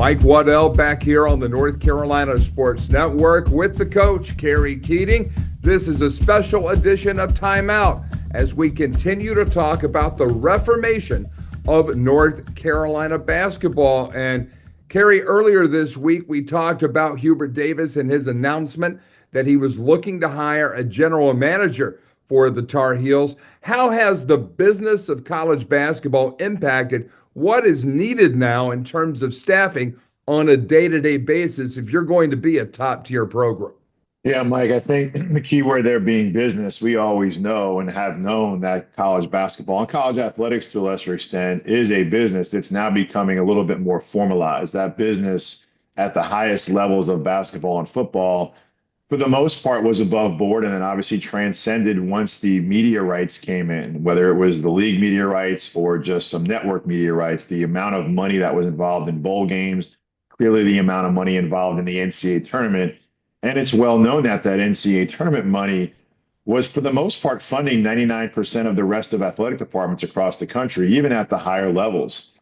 Mike Waddell back here on the North Carolina Sports Network with the coach, Kerry Keating. This is a special edition of Time Out as we continue to talk about the reformation of North Carolina basketball. And Kerry, earlier this week, we talked about Hubert Davis and his announcement that he was looking to hire a general manager for the Tar Heels. How has the business of college basketball impacted what is needed now in terms of staffing on a day-to-day basis if you're going to be a top-tier program? Yeah, Mike, I think the key word there being business. We always know and have known that college basketball and college athletics to a lesser extent is a business. It's now becoming a little bit more formalized. That business at the highest levels of basketball and football, for the most part, was above board and then obviously transcended once the media rights came in, whether it was the league media rights or just some network media rights. The amount of money that was involved in bowl games, clearly the amount of money involved in the NCAA tournament. And it's well known that NCAA tournament money was, for the most part, funding 99% of the rest of athletic departments across the country, even at the higher levels.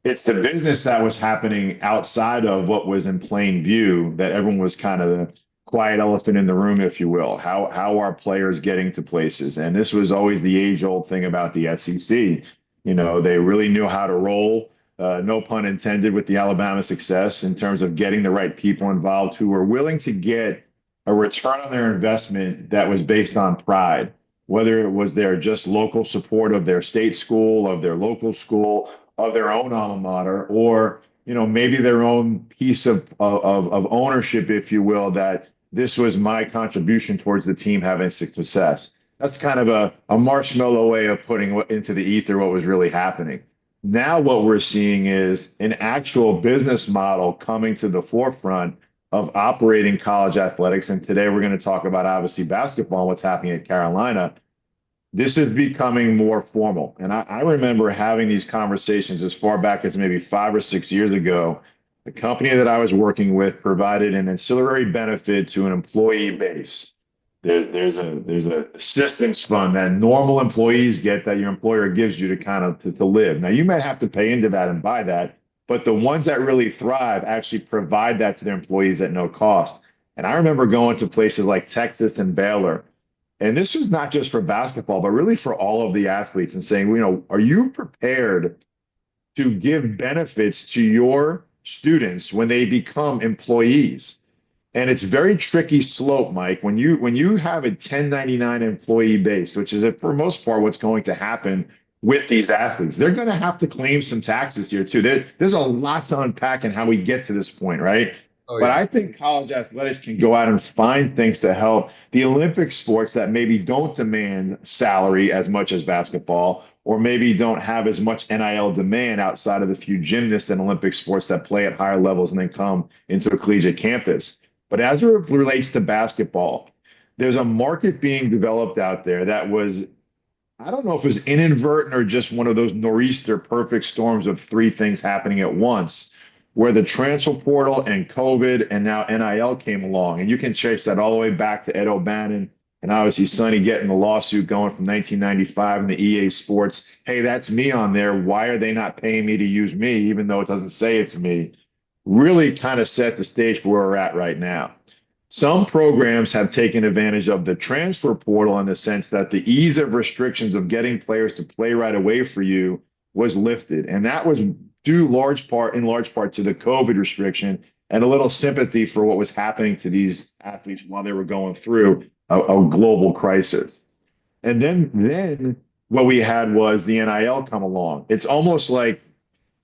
It's the business that was happening outside of what was in plain view that everyone was kind of the quiet elephant in the room, if you will. How are players getting to places? And this was always the age-old thing about the SEC. You know, they really knew how to roll. No pun intended, with the Alabama success in terms of getting the right people involved who were willing to get a return on their investment that was based on pride, whether it was their just local support of their state school, of their local school, of their own alma mater, or, you know, maybe their own piece of ownership, if you will, that this was my contribution towards the team having success. That's kind of a marshmallow way of putting into the ether what was really happening. Now what we're seeing is an actual business model coming to the forefront of operating college athletics. And today we're going to talk about, obviously, basketball and what's happening at Carolina. This is becoming more formal. And I remember having these conversations as far back as maybe 5 or 6 years ago. The company that I was working with provided an ancillary benefit to an employee base. There's a assistance fund that normal employees get that your employer gives you to kind of to live. Now, you might have to pay into that and buy that, but the ones that really thrive actually provide that to their employees at no cost. And I remember going to places like Texas and Baylor, and this was not just for basketball, but really for all of the athletes, and saying, you know, are you prepared to give benefits to your students when they become employees? And it's very tricky slope, Mike. When you have a 1099 employee base, which is for most part what's going to happen with these athletes, they're going to have to claim some taxes here too. There's a lot to unpack in how we get to this point, right? Oh, yeah. But I think college athletics can go out and find things to help the Olympic sports that maybe don't demand salary as much as basketball, or maybe don't have as much NIL demand outside of the few gymnasts and Olympic sports that play at higher levels and then come into a collegiate campus. But as it relates to basketball, there's a market being developed out there that was, I don't know if it was inadvertent or just one of those nor'easter perfect storms of three things happening at once, where the transfer portal and COVID and now NIL came along. And you can trace that all the way back to Ed O'Bannon and obviously Sonny getting the lawsuit going from 1995 in the EA Sports. Hey, that's me on there. Why are they not paying me to use me, even though it doesn't say it's me? Really kind of set the stage for where we're at right now. Some programs have taken advantage of the transfer portal in the sense that the ease of restrictions of getting players to play right away for you was lifted. And that was due in large part to the COVID restriction and a little sympathy for what was happening to these athletes while they were going through a global crisis. And then what we had was the NIL come along. It's almost like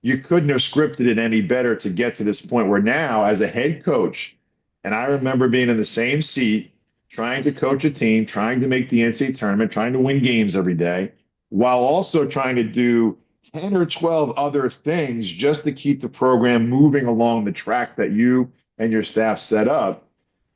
you couldn't have scripted it any better to get to this point where now, as a head coach, and I remember being in the same seat, trying to coach a team, trying to make the NCAA tournament, trying to win games every day, while also trying to do 10 or 12 other things just to keep the program moving along the track that you and your staff set up,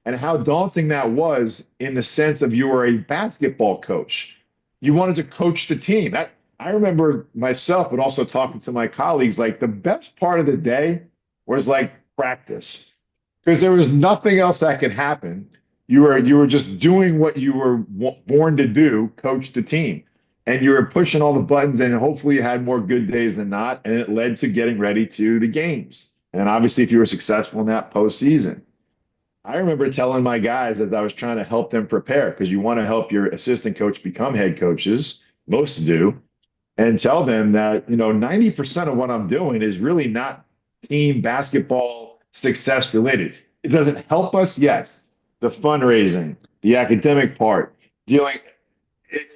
and how daunting that was in the sense of you were a basketball coach. You wanted to coach the team. I remember myself, but also talking to my colleagues, like the best part of the day was like practice, because there was nothing else that could happen. You were just doing what you were born to do, coach the team, and you were pushing all the buttons, and hopefully you had more good days than not, and it led to getting ready to the games. And obviously, if you were successful in that postseason, I remember telling my guys as I was trying to help them prepare, because you want to help your assistant coach become head coaches, most do, and tell them that, 90% of what I'm doing is really not team basketball success related. It doesn't help us, yes. The fundraising, the academic part, dealing,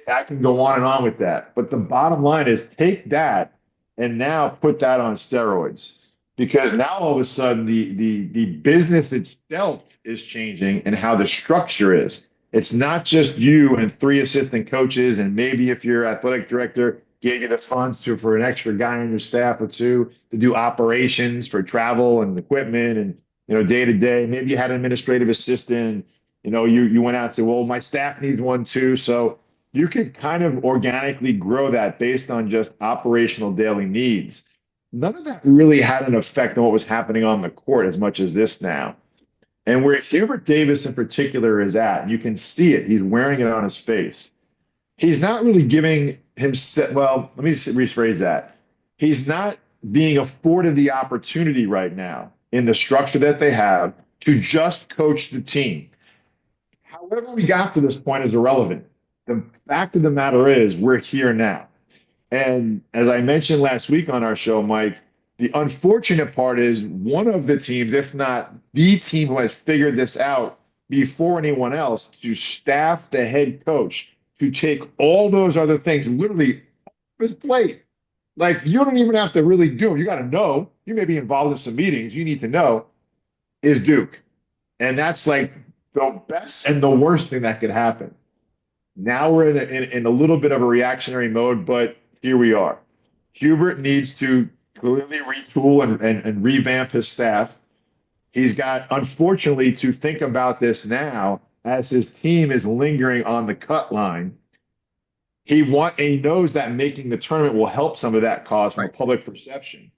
I can go on and on with that. But the bottom line is take that and now put that on steroids. Because now all of a sudden the business itself is changing and how the structure is. It's not just you and three assistant coaches, and maybe if your athletic director gave you the funds for an extra guy on your staff or two to do operations for travel and equipment and day to day. Maybe you had an administrative assistant. You went out and said, well, my staff needs one too. So you could kind of organically grow that based on just operational daily needs. None of that really had an effect on what was happening on the court as much as this now. And where Hubert Davis in particular is at, you can see it. He's wearing it on his face. He's not really giving himself, well, let me rephrase that. He's not being afforded the opportunity right now in the structure that they have to just coach the team. However, we got to this point is irrelevant. The fact of the matter is, we're here now. And as I mentioned last week on our show, Mike, the unfortunate part is one of the teams, if not the team who has figured this out before anyone else, to staff the head coach, to take all those other things literally off his plate. Like, you don't even have to really do them. You got to know. You may be involved in some meetings. You need to know, is Duke. And that's like the best and the worst thing that could happen. Now we're in a little bit of a reactionary mode, but here we are. Hubert needs to clearly retool and revamp his staff. He's got, unfortunately, to think about this now as his team is lingering on the cut line. He knows that making the tournament will help some of that cause from a public perception.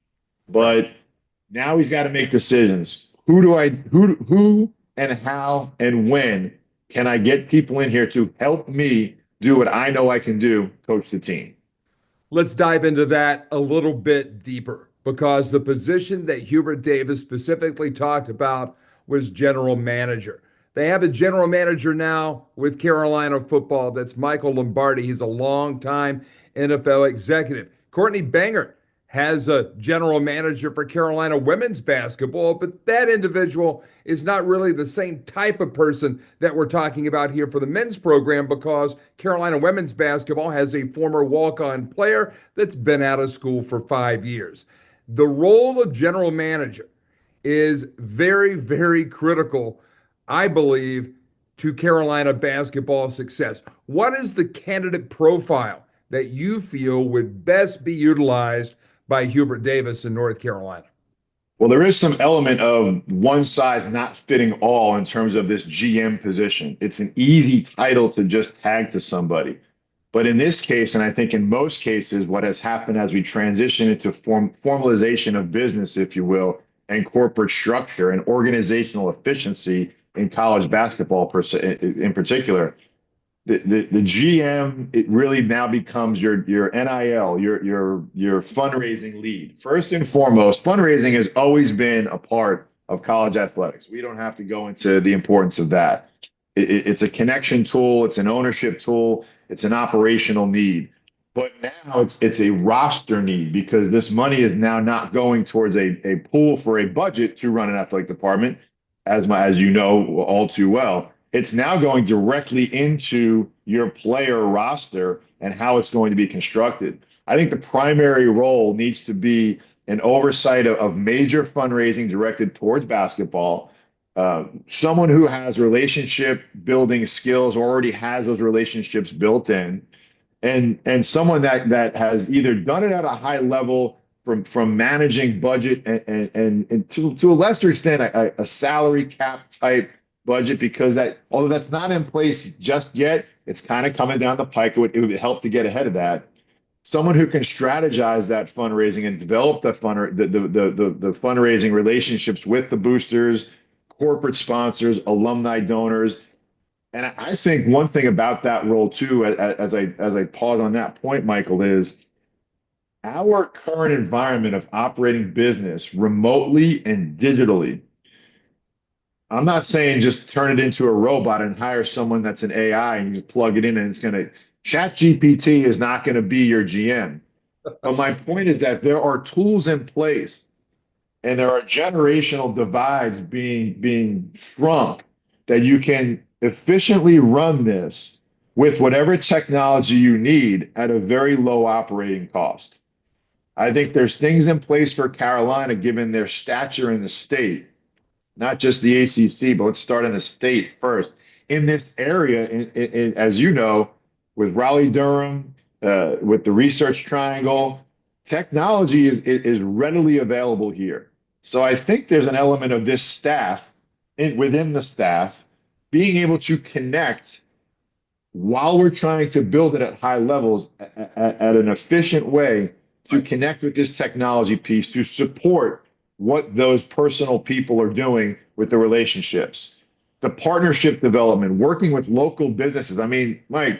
But now he's got to make decisions. Who and how and when can I get people in here to help me do what I know I can do, coach the team? Let's dive into that a little bit deeper, because the position that Hubert Davis specifically talked about was general manager. They have a general manager now with Carolina football. That's Michael Lombardi. He's a longtime NFL executive. Courtney Banger has a general manager for Carolina women's basketball, but that individual is not really the same type of person that we're talking about here for the men's program, because Carolina women's basketball has a former walk-on player that's been out of school for 5 years. The role of general manager is very, very critical, I believe, to Carolina basketball success. What is the candidate profile that you feel would best be utilized by Hubert Davis in North Carolina? Well, there is some element of one size not fitting all in terms of this GM position. It's an easy title to just tag to somebody. But in this case, and I think in most cases, what has happened as we transition into formalization of business, if you will, and corporate structure and organizational efficiency in college basketball in particular, the GM, it really now becomes your NIL, your fundraising lead. First and foremost, fundraising has always been a part of college athletics. We don't have to go into the importance of that. It's a connection tool, it's an ownership tool, it's an operational need. But now it's a roster need, because this money is now not going towards a pool for a budget to run an athletic department, as you know all too well. It's now going directly into your player roster and how it's going to be constructed. I think the primary role needs to be an oversight of major fundraising directed towards basketball. Someone who has relationship building skills, or already has those relationships built in, and someone that has either done it at a high level from managing budget and to a lesser extent a salary cap type budget, because although that's not in place just yet, it's kind of coming down the pike. It would help to get ahead of that. Someone who can strategize that fundraising and develop the fundraising relationships with the boosters, corporate sponsors, alumni donors. And I think one thing about that role too, as I pause on that point, Michael, is our current environment of operating business remotely and digitally, I'm not saying just turn it into a robot and hire someone that's an AI and you plug it in and it's going to, Chat GPT is not going to be your GM. But my point is that there are tools in place and there are generational divides being shrunk that you can efficiently run this with whatever technology you need at a very low operating cost. I think there's things in place for Carolina, given their stature in the state, not just the ACC, but let's start in the state first. In this area, as you know, with Raleigh Durham, with the Research Triangle, technology is readily available here. So I think there's an element of this staff within the staff being able to connect while we're trying to build it at high levels at an efficient way to connect with this technology piece to support what those personal people are doing with the relationships, the partnership development, working with local businesses. I mean, Mike,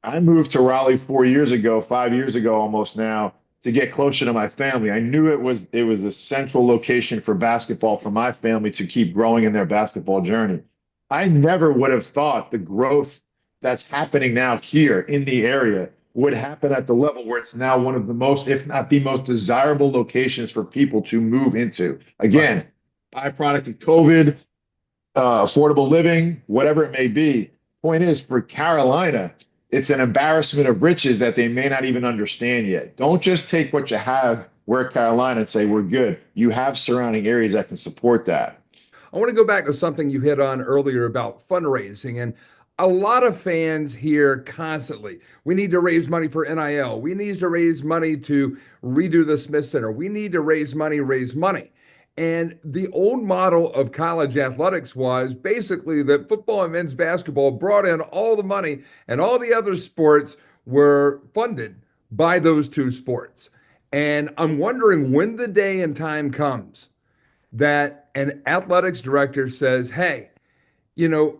I moved to Raleigh 4 years ago, 5 years ago almost now, to get closer to my family. I knew it was a central location for basketball for my family to keep growing in their basketball journey. I never would have thought the growth that's happening now here in the area would happen at the level where it's now one of the most, if not the most desirable locations for people to move into. Right. Again, byproduct of COVID, affordable living, whatever it may be. Point is, for Carolina, it's an embarrassment of riches that they may not even understand yet. Don't just take what you have where Carolina and say we're good. You have surrounding areas that can support that. I want to go back to something you hit on earlier about fundraising. And a lot of fans hear constantly, we need to raise money for NIL. We need to raise money to redo the Smith Center. We need to raise money, raise money. And the old model of college athletics was basically that football and men's basketball brought in all the money, and all the other sports were funded by those two sports. And I'm wondering when the day and time comes that an athletics director says, hey,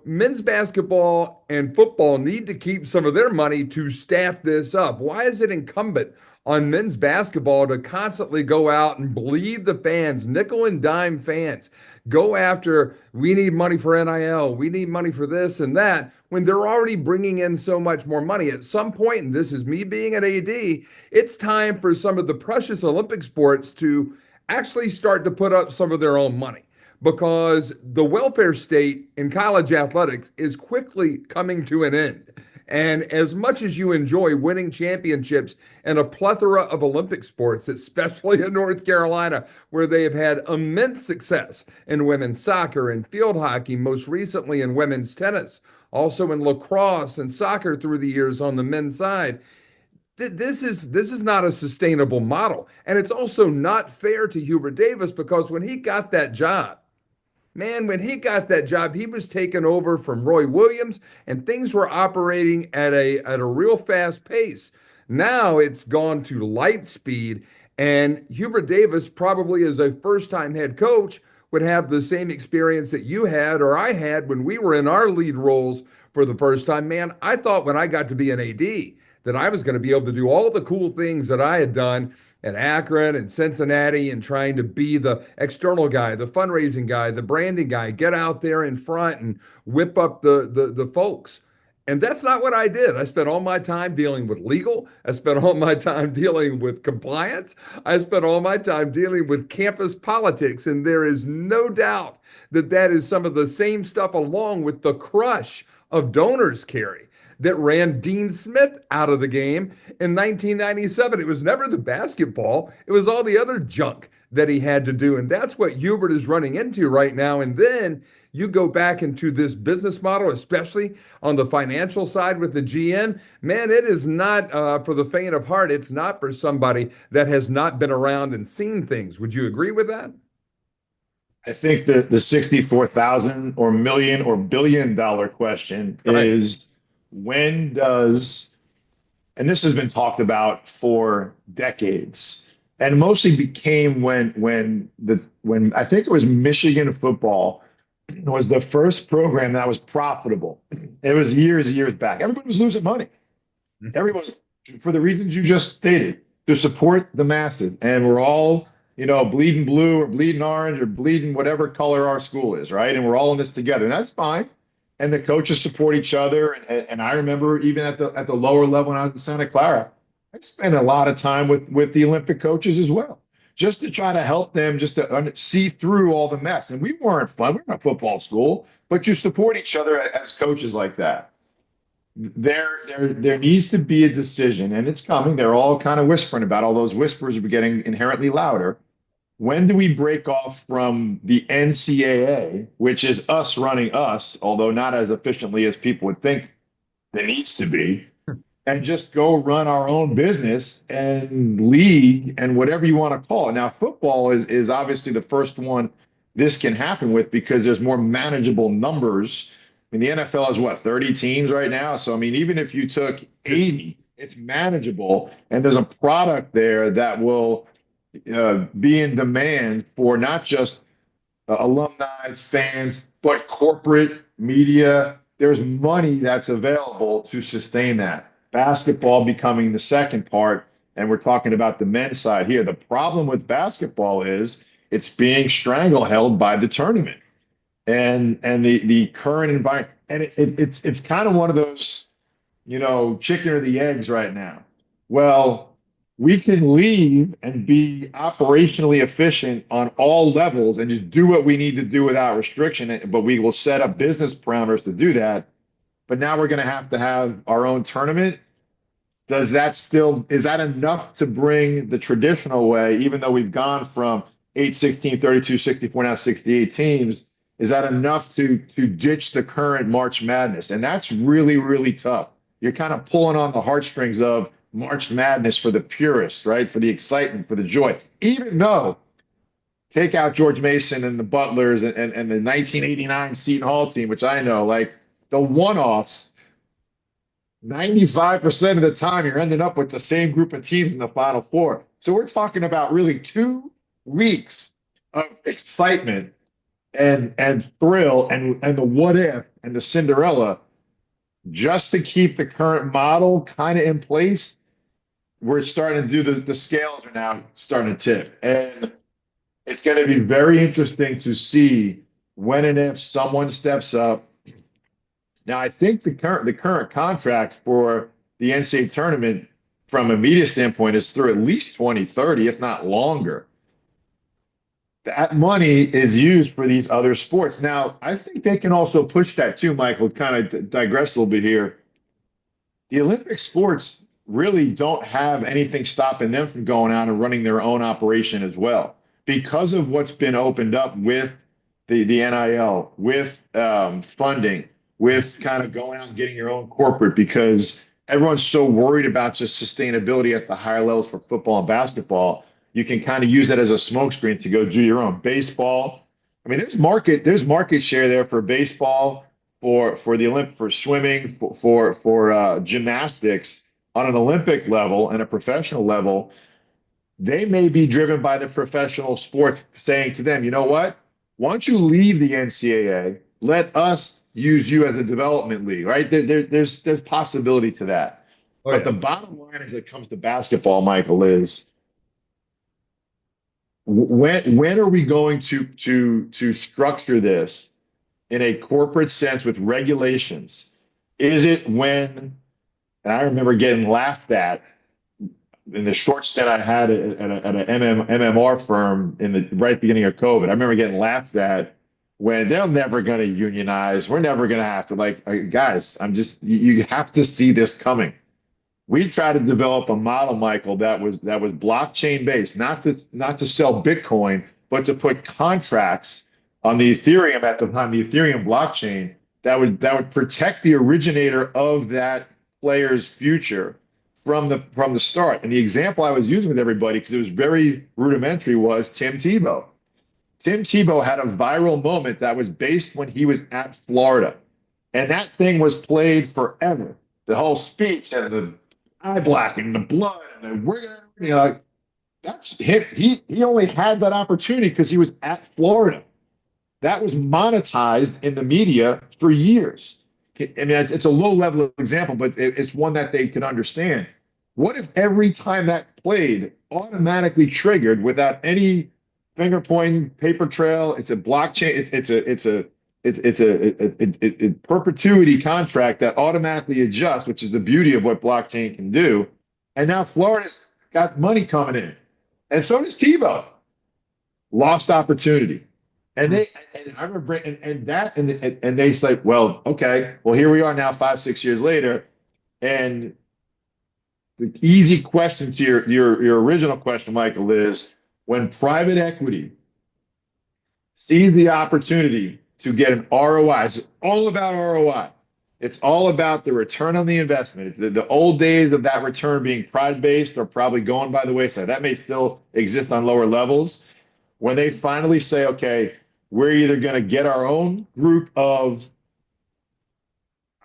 men's basketball and football need to keep some of their money to staff this up. Why is it incumbent on men's basketball to constantly go out and bleed the fans, nickel and dime fans, go after, we need money for NIL, we need money for this and that, when they're already bringing in so much more money? At some point, and this is me being an AD, it's time for some of the precious Olympic sports to actually start to put up some of their own money, because the welfare state in college athletics is quickly coming to an end. And as much as you enjoy winning championships and a plethora of Olympic sports, especially in North Carolina, where they have had immense success in women's soccer and field hockey, most recently in women's tennis, also in lacrosse and soccer through the years on the men's side, this is not a sustainable model. And it's also not fair to Hubert Davis, because when he got that job, man, when he got that job, he was taken over from Roy Williams, and things were operating at a real fast pace. Now it's gone to light speed, and Hubert Davis, probably as a first-time head coach, would have the same experience that you had or I had when we were in our lead roles for the first time. Man, I thought when I got to be an AD that I was going to be able to do all the cool things that I had done at Akron and Cincinnati, and trying to be the external guy, the fundraising guy, the branding guy, get out there in front and whip up the folks. And that's not what I did. I spent all my time dealing with legal. I spent all my time dealing with compliance. I spent all my time dealing with campus politics. And there is no doubt that that is some of the same stuff, along with the crush of donors, Kerry, that ran Dean Smith out of the game in 1997. It was never the basketball, it was all the other junk that he had to do. And that's what Hubert is running into right now. And then you go back into this business model, especially on the financial side with the GM. Man, it is not for the faint of heart. It's not for somebody that has not been around and seen things. Would you agree with that? I think that the 64,000 or million or billion-dollar question Right. is, when does, and this has been talked about for decades, and mostly became when I think it was Michigan football was the first program that was profitable. It was years back. Everybody was losing money. Everyone, for the reasons you just stated. to support the masses. And we're all, bleeding blue or bleeding orange or bleeding whatever color our school is, right? And we're all in this together. And that's fine. And the coaches support each other. And I remember even at the lower level when I was in Santa Clara, I spent a lot of time with the Olympic coaches as well, just to try to help them just to see through all the mess. And we weren't fun. We're not a football school, but you support each other as coaches like that. There needs to be a decision, and it's coming. They're all kind of whispering about. All those whispers are getting inherently louder. When do we break off from the NCAA, which is us running us, although not as efficiently as people would think there needs to be, and just go run our own business and league and whatever you want to call it? Now, football is obviously the first one this can happen with because there's more manageable numbers. I mean, the NFL is what, 30 teams right now? So, I mean, even if you took 80, it's manageable. And there's a product there that will be in demand for not just alumni, fans, but corporate media. There's money that's available to sustain that. Basketball becoming the second part. And we're talking about the men's side here. The problem with basketball is it's being strangled by the tournament and the current environment. And it's kind of one of those, chicken or the eggs right now. Well, we can leave and be operationally efficient on all levels and just do what we need to do without restriction, but we will set up business parameters to do that. But now we're going to have our own tournament. Is that enough to bring the traditional way, even though we've gone from 8, 16, 32, 64, now 68 teams? Is that enough to ditch the current March Madness? And that's really, really tough. You're kind of pulling on the heartstrings of March Madness for the purists, right? For the excitement, for the joy. Even though, take out George Mason and the Butlers and the 1989 Seton Hall team, which I know, like the one-offs, 95% of the time you're ending up with the same group of teams in the Final Four. So we're talking about really 2 weeks of excitement and thrill and the what if and the Cinderella just to keep the current model kind of in place. We're starting to do the scales are now starting to tip. And it's going to be very interesting to see when and if someone steps up. Now, I think the current contract for the NCAA tournament from a media standpoint is through at least 2030, if not longer. That money is used for these other sports. Now, I think they can also push that too, Michael, kind of digress a little bit here. The Olympic sports really don't have anything stopping them from going out and running their own operation as well because of what's been opened up with the NIL, with funding, with kind of going out and getting your own corporate, because everyone's so worried about just sustainability at the higher levels for football and basketball. You can kind of use that as a smokescreen to go do your own. Baseball, I mean, there's market share there for baseball, for the Olympic, for swimming, for gymnastics on an Olympic level and a professional level. They may be driven by the professional sport saying to them, you know what? Why don't you leave the NCAA? Let us use you as a development league, right? There's possibility to that. Oh, yeah. But the bottom line as it comes to basketball, Michael, is when are we going to structure this in a corporate sense with regulations? Is it when, and I remember getting laughed at in the short stint I had at an MMR firm in the right beginning of COVID. I remember getting laughed at when they're never going to unionize. We're never going to have to, guys, you have to see this coming. We tried to develop a model, Michael, that was blockchain based, not to sell Bitcoin, but to put contracts on the Ethereum at the time, the Ethereum blockchain that would protect the originator of that player's future from the start. And the example I was using with everybody, because it was very rudimentary, was Tim Tebow. Tim Tebow had a viral moment that was based when he was at Florida. And that thing was played forever. The whole speech and the eye black and the blood and that's him. He only had that opportunity because he was at Florida. That was monetized in the media for years. I mean, it's a low level example, but it's one that they can understand. What if every time that played automatically triggered without any finger pointing, paper trail? It's a blockchain. It's a perpetuity contract that automatically adjusts, which is the beauty of what blockchain can do. And now Florida's got money coming in, and so does Tebow. Lost opportunity. And I remember, and they say, well, okay, well, here we are now, 5, 6 years later. And the easy question to your original question, Michael, is when private equity sees the opportunity to get an ROI, it's all about ROI. It's all about the return on the investment. The old days of that return being pride-based are probably going by the wayside. That may still exist on lower levels. When they finally say, okay, we're either going to get our own group of,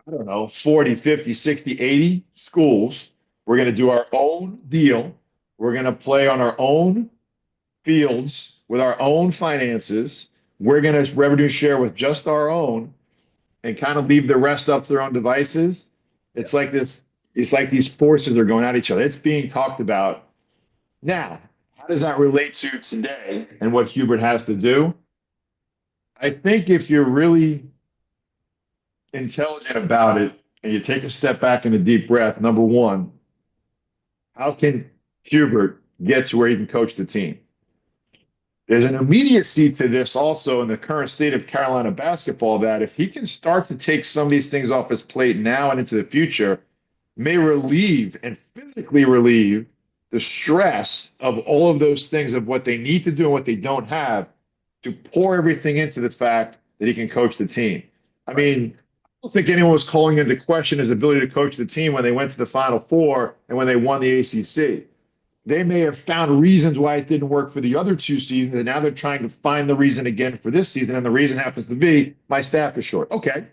I don't know, 40, 50, 60, 80 schools. We're going to do our own deal. We're going to play on our own fields with our own finances. We're going to revenue share with just our own and kind of leave the rest up to their own devices. It's like this. It's like these forces are going at each other. It's being talked about now. How does that relate to today and what Hubert has to do? I think if you're really intelligent about it and you take a step back and a deep breath, number one, how can Hubert get to where he can coach the team? There's an immediacy to this also in the current state of Carolina basketball that if he can start to take some of these things off his plate now and into the future, may relieve and physically relieve the stress of all of those things of what they need to do and what they don't have to pour everything into the fact that he can coach the team. I mean, I don't think anyone was calling into question his ability to coach the team when they went to the Final Four and when they won the ACC. They may have found reasons why it didn't work for the other 2 seasons, and now they're trying to find the reason again for this season, and the reason happens to be my staff is short. Okay.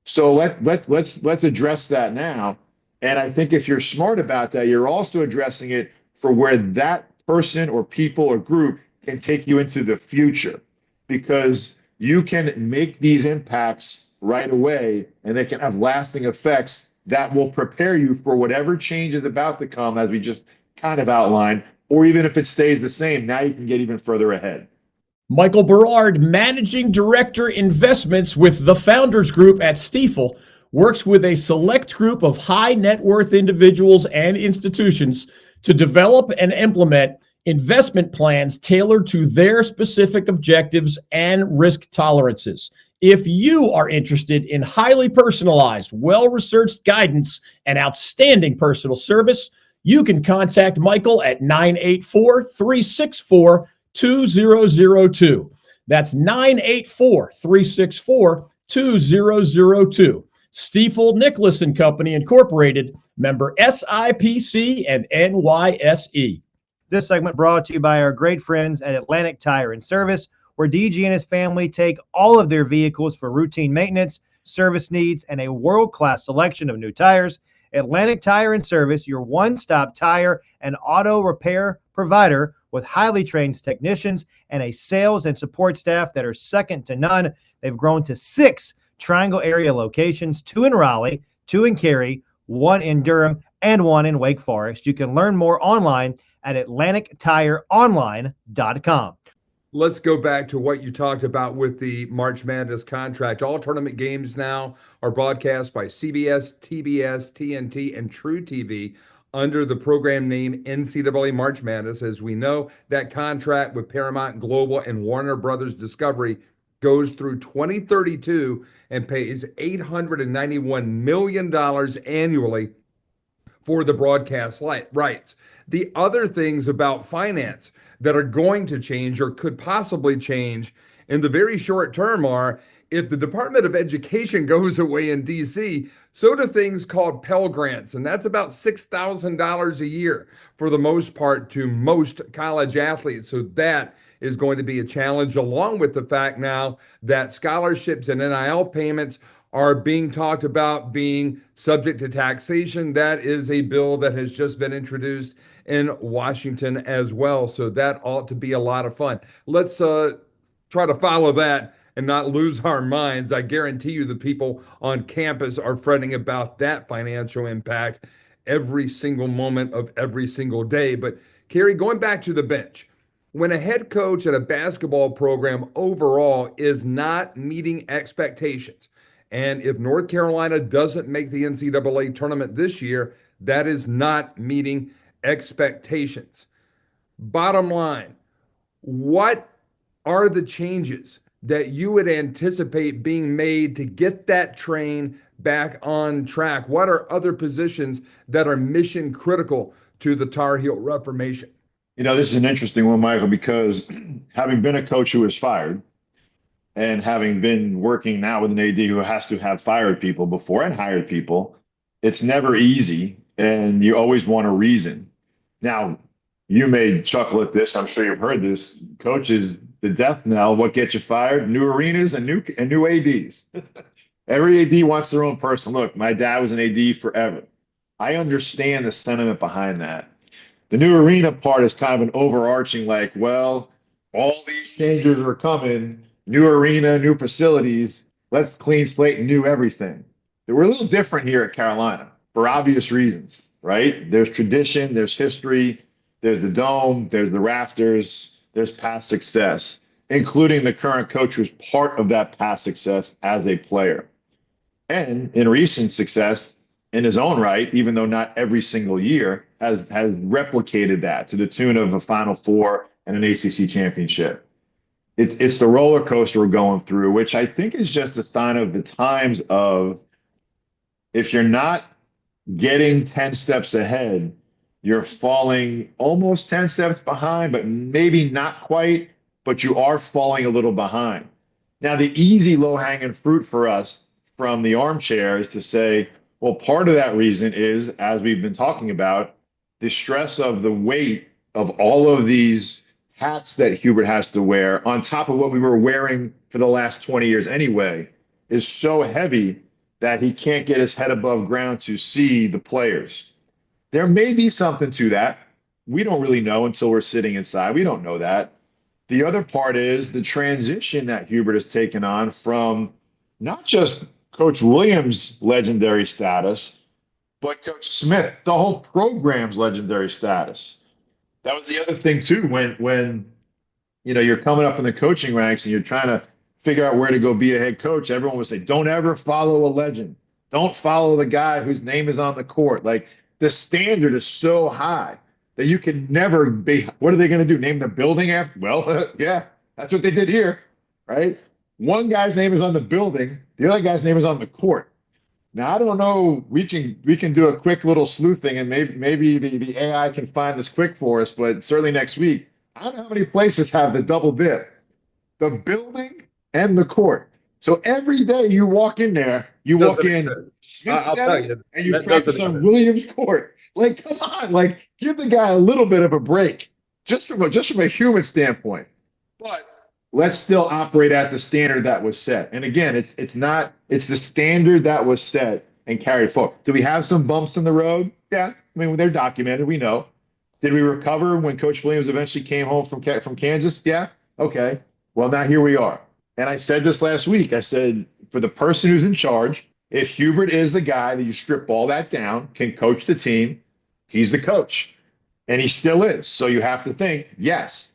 So let's address that now. And I think if you're smart about that, you're also addressing it for where that person or people or group can take you into the future, because you can make these impacts right away and they can have lasting effects that will prepare you for whatever change is about to come, as we just kind of outlined, or even if it stays the same, now you can get even further ahead. Michael Berard, Managing Director Investments with the Founders Group at Stifel, works with a select group of high net worth individuals and institutions to develop and implement investment plans tailored to their specific objectives and risk tolerances. If you are interested in highly personalized, well-researched guidance and outstanding personal service, you can contact Michael at 984-364-2002. That's 984-364-2002. Stifel Nicholas and Company Incorporated, member SIPC and NYSE. This segment brought to you by our great friends at Atlantic Tire and Service, where DG and his family take all of their vehicles for routine maintenance, service needs, and a world-class selection of new tires. Atlantic Tire and Service, your one-stop tire and auto repair provider with highly trained technicians and a sales and support staff that are second to none. They've grown to 6 Triangle area locations, 2 in Raleigh, 2 in Kerry, 1 in Durham, and 1 in Wake Forest. You can learn more online at AtlanticTireOnline.com. Let's go back to what you talked about with the March Madness contract. All tournament games now are broadcast by CBS, TBS, TNT, and True TV under the program name NCAA March Madness. As we know, that contract with Paramount Global and Warner Brothers Discovery goes through 2032 and pays $891 million annually for the broadcast rights. The other things about finance that are going to change or could possibly change in the very short term are, if the Department of Education goes away in DC, so do things called Pell Grants, and that's about $6,000 a year for the most part to most college athletes. So that is going to be a challenge, along with the fact now that scholarships and NIL payments are being talked about being subject to taxation. That is a bill that has just been introduced in Washington as well. So that ought to be a lot of fun. Let's try to follow that and not lose our minds. I guarantee you the people on campus are fretting about that financial impact every single moment of every single day. But Kerry, going back to the bench, when a head coach at a basketball program overall is not meeting expectations, and if North Carolina doesn't make the NCAA tournament this year, that is not meeting expectations. Bottom line, what are the changes that you would anticipate being made to get that train back on track? What are other positions that are mission critical to the Tar Heel Reformation? This is an interesting one, Michael, because having been a coach who was fired and having been working now with an AD who has to have fired people before and hired people, it's never easy, and you always want a reason. Now, you may chuckle at this. I'm sure you've heard this. Coaches, the death knell, what gets you fired? New arenas and new ADs. Every AD wants their own person. Look, my dad was an AD forever. I understand the sentiment behind that. The new arena part is kind of an overarching, like, well, all these changes are coming, new arena, new facilities, let's clean slate and new everything. We're a little different here at Carolina for obvious reasons, right? There's tradition, there's history, there's the dome, there's the rafters, there's past success, including the current coach who's part of that past success as a player. And in recent success, in his own right, even though not every single year, has replicated that to the tune of a Final Four and an ACC championship. It's the roller coaster we're going through, which I think is just a sign of the times of, if you're not getting 10 steps ahead, you're falling almost 10 steps behind, but maybe not quite, but you are falling a little behind. Now, the easy low-hanging fruit for us from the armchair is to say, well, part of that reason is, as we've been talking about, the stress of the weight of all of these hats that Hubert has to wear on top of what we were wearing for the last 20 years anyway is so heavy that he can't get his head above ground to see the players. There may be something to that. We don't really know until we're sitting inside. We don't know that. The other part is the transition that Hubert has taken on from not just Coach Williams' legendary status, but Coach Smith, the whole program's legendary status. That was the other thing too, when you're coming up in the coaching ranks and you're trying to figure out where to go be a head coach, everyone would say, don't ever follow a legend. Don't follow the guy whose name is on the court. Like, the standard is so high that you can never be. What are they going to do? Name the building after? Well, yeah, that's what they did here, right? One guy's name is on the building. The other guy's name is on the court. Now, I don't know. We can do a quick little sleuthing, and maybe the AI can find this quick for us. But certainly next week, I don't know how many places have the double dip, the building and the court. So every day you walk in there, you walk in, I'll tell you, and you practice on Williams Court. Like, come on, like, give the guy a little bit of a break, just from a human standpoint. But let's still operate at the standard that was set. And again, it's the standard that was set and carried forward. Do we have some bumps in the road? Yeah, I mean, they're documented. We know. Did we recover when Coach Williams eventually came home from Kansas? Yeah. Okay. Well, now here we are. And I said this last week. I said, for the person who's in charge, if Hubert is the guy that you strip all that down, can coach the team, he's the coach. And he still is. So you have to think, yes.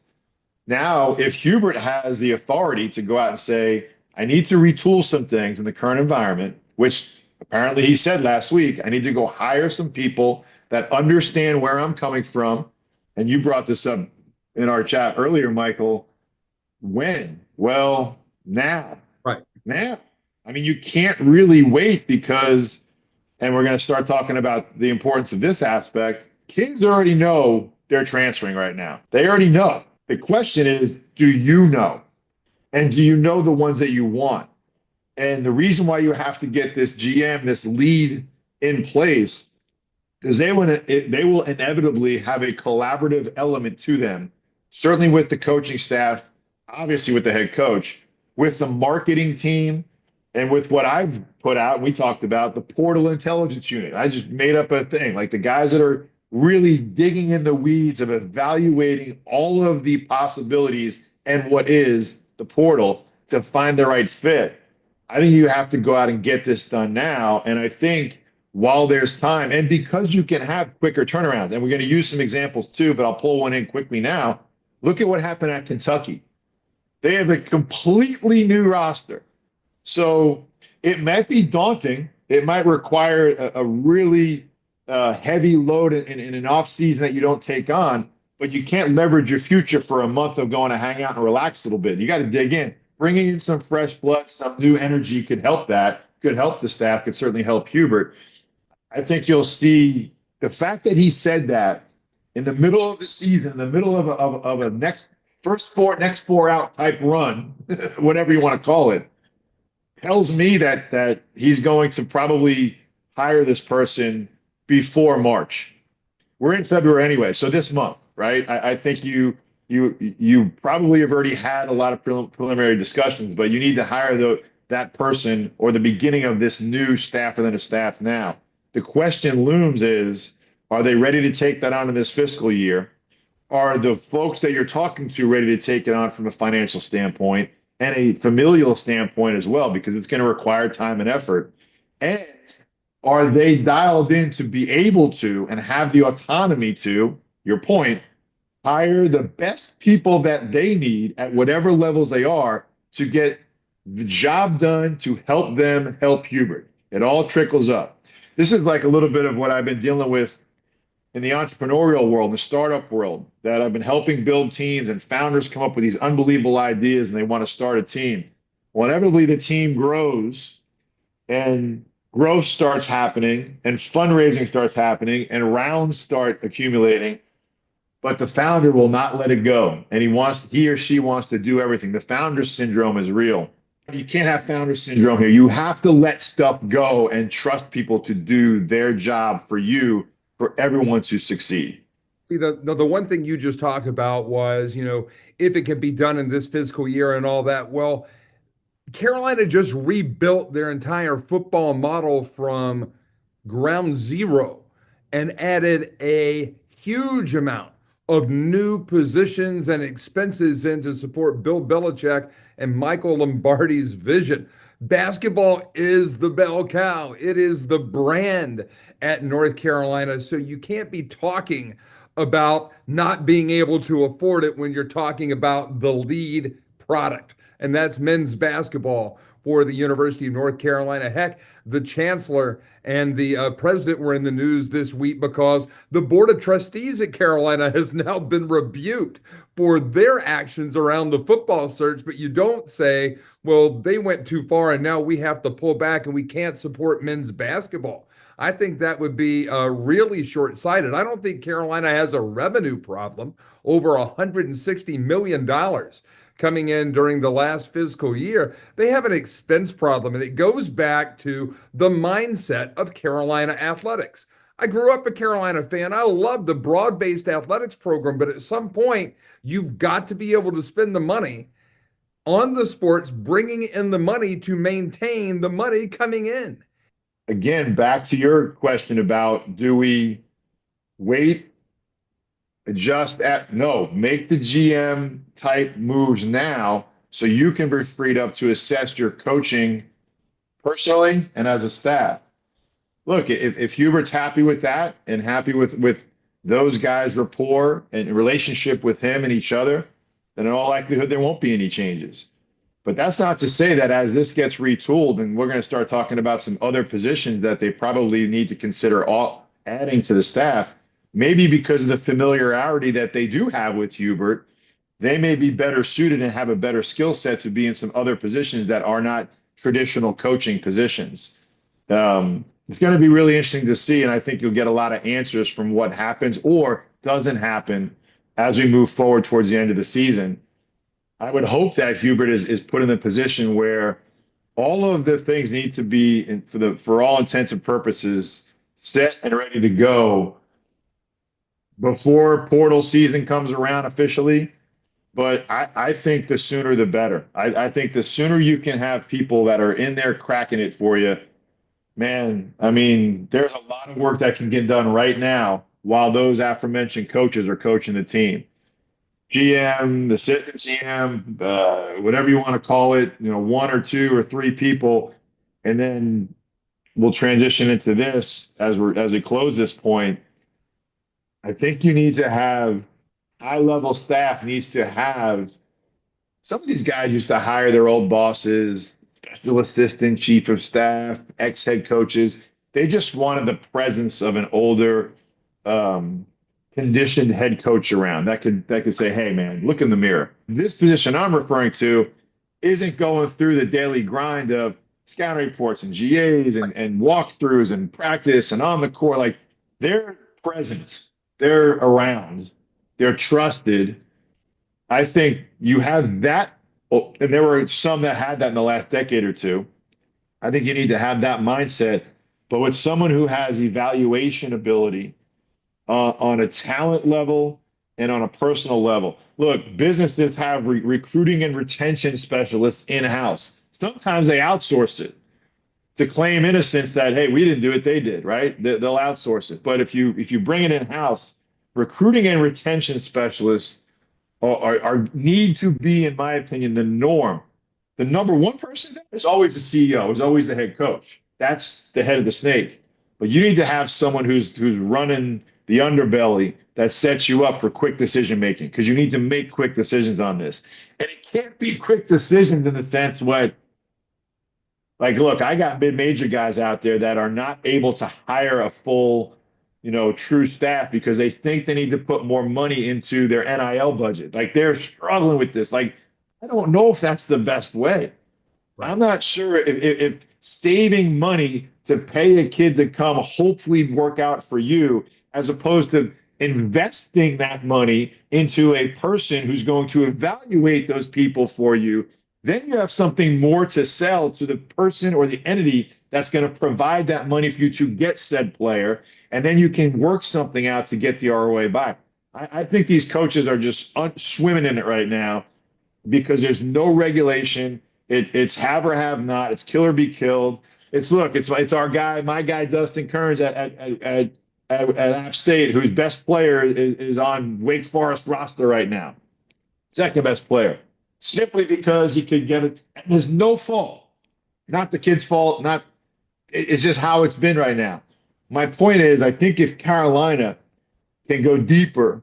Now, if Hubert has the authority to go out and say, I need to retool some things in the current environment, which apparently he said last week, I need to go hire some people that understand where I'm coming from. And you brought this up in our chat earlier, Michael. When? Well, now. Right. Now. I mean, you can't really wait because, and we're going to start talking about the importance of this aspect, kids already know they're transferring right now. They already know. The question is, do you know? And do you know the ones that you want? And the reason why you have to get this GM, this lead in place, is they will inevitably have a collaborative element to them, certainly with the coaching staff, obviously with the head coach, with the marketing team, and with what I've put out, and we talked about, the portal intelligence unit. I just made up a thing, like the guys that are really digging in the weeds of evaluating all of the possibilities and what is the portal to find the right fit. I think you have to go out and get this done now. And I think while there's time. And because you can have quicker turnarounds, and we're going to use some examples too, but I'll pull one in quickly now. Look at what happened at Kentucky. They have a completely new roster. So it might be daunting. It might require a really heavy load in an off season that you don't take on, but you can't leverage your future for a month of going to hang out and relax a little bit. You got to dig in. Bringing in some fresh blood, some new energy could help that, could help the staff, could certainly help Hubert. I think you'll see the fact that he said that in the middle of the season, in the middle of a next four out type run, whatever you want to call it, tells me that he's going to probably hire this person before March. We're in February anyway, so this month, right? I think you probably have already had a lot of preliminary discussions, but you need to hire that person or the beginning of this new staff within a staff now. The question looms is, are they ready to take that on in this fiscal year? Are the folks that you're talking to ready to take it on from a financial standpoint and a familial standpoint as well, because it's going to require time and effort? And are they dialed in to be able to and have the autonomy to, your point, hire the best people that they need at whatever levels they are to get the job done to help them help Hubert? It all trickles up. This is like a little bit of what I've been dealing with in the entrepreneurial world, the startup world, that I've been helping build teams, and founders come up with these unbelievable ideas and they want to start a team. Well, inevitably the team grows and growth starts happening and fundraising starts happening and rounds start accumulating, but the founder will not let it go. And he or she wants to do everything. The founder syndrome is real. You can't have founder syndrome here. You have to let stuff go and trust people to do their job for you, for everyone to succeed. See, the one thing you just talked about was, if it can be done in this fiscal year and all that. Well, Carolina just rebuilt their entire football model from ground zero and added a huge amount of new positions and expenses in to support Bill Belichick and Michael Lombardi's vision. Basketball is the bell cow. It is the brand at North Carolina. So you can't be talking about not being able to afford it when you're talking about the lead product, and that's men's basketball for the University of North Carolina. Heck, the chancellor and the president were in the news this week because the board of trustees at Carolina has now been rebuked for their actions around the football search. But you don't say, well, they went too far and now we have to pull back and we can't support men's basketball. I think that would be really short-sighted. I don't think Carolina has a revenue problem, over $160 million coming in during the last fiscal year. They have an expense problem, and it goes back to the mindset of Carolina athletics. I grew up a Carolina fan. I love the broad-based athletics program, but at some point, you've got to be able to spend the money on the sports, bringing in the money to maintain the money coming in. Again, back to your question about, do we wait, adjust no, make the GM type moves now so you can be freed up to assess your coaching personally and as a staff. Look, if Hubert's happy with that and happy with those guys' rapport and relationship with him and each other, then in all likelihood there won't be any changes. But that's not to say that as this gets retooled and we're going to start talking about some other positions that they probably need to consider adding to the staff, maybe because of the familiarity that they do have with Hubert, they may be better suited and have a better skill set to be in some other positions that are not traditional coaching positions. It's going to be really interesting to see, and I think you'll get a lot of answers from what happens or doesn't happen as we move forward towards the end of the season. I would hope that Hubert is put in a position where all of the things need to be, for all intents and purposes, set and ready to go before portal season comes around officially. But I think the sooner the better. I think the sooner you can have people that are in there cracking it for you, man, I mean, there's a lot of work that can get done right now while those aforementioned coaches are coaching the team. GM, the assistant GM, whatever you want to call it, one or two or three people, and then we'll transition into this as we close this point. I think you need to have high level staff needs to have some of these guys used to hire their old bosses, special assistant, chief of staff, ex head coaches. They just wanted the presence of an older, um, conditioned head coach around that could say, "Hey, man, look in the mirror." This position I'm referring to isn't going through the daily grind of scouting reports and GAs and walkthroughs and practice and on the court. Like they're present, they're around, they're trusted. I think you have that, and there were some that had that in the last decade or two. I think you need to have that mindset, but with someone who has evaluation ability on a talent level and on a personal level. Look, businesses have recruiting and retention specialists in-house. Sometimes they outsource it to claim innocence that, hey, we didn't do it, they did, right? They'll outsource it. But if you bring it in-house, recruiting and retention specialists are need to be, in my opinion, the norm. The number one person is always the CEO, is always the head coach. That's the head of the snake. But you need to have someone who's running the underbelly that sets you up for quick decision making, because you need to make quick decisions on this. And it can't be quick decisions in the sense what, like, look, I got mid-major guys out there that are not able to hire a full, true staff because they think they need to put more money into their NIL budget. Like they're struggling with this. Like, I don't know if that's the best way. Right. I'm not sure if saving money to pay a kid to come hopefully work out for you, as opposed to investing that money into a person who's going to evaluate those people for you, then you have something more to sell to the person or the entity that's going to provide that money for you to get said player. And then you can work something out to get the ROA back. I think these coaches are just swimming in it right now because there's no regulation. It's have or have not. It's kill or be killed. It's our guy, my guy, Dustin Kearns at App State, whose best player is on Wake Forest roster right now. Second best player, simply because he could get it. And there's no fault, not the kid's fault. It's just how it's been right now. My point is, I think if Carolina can go deeper,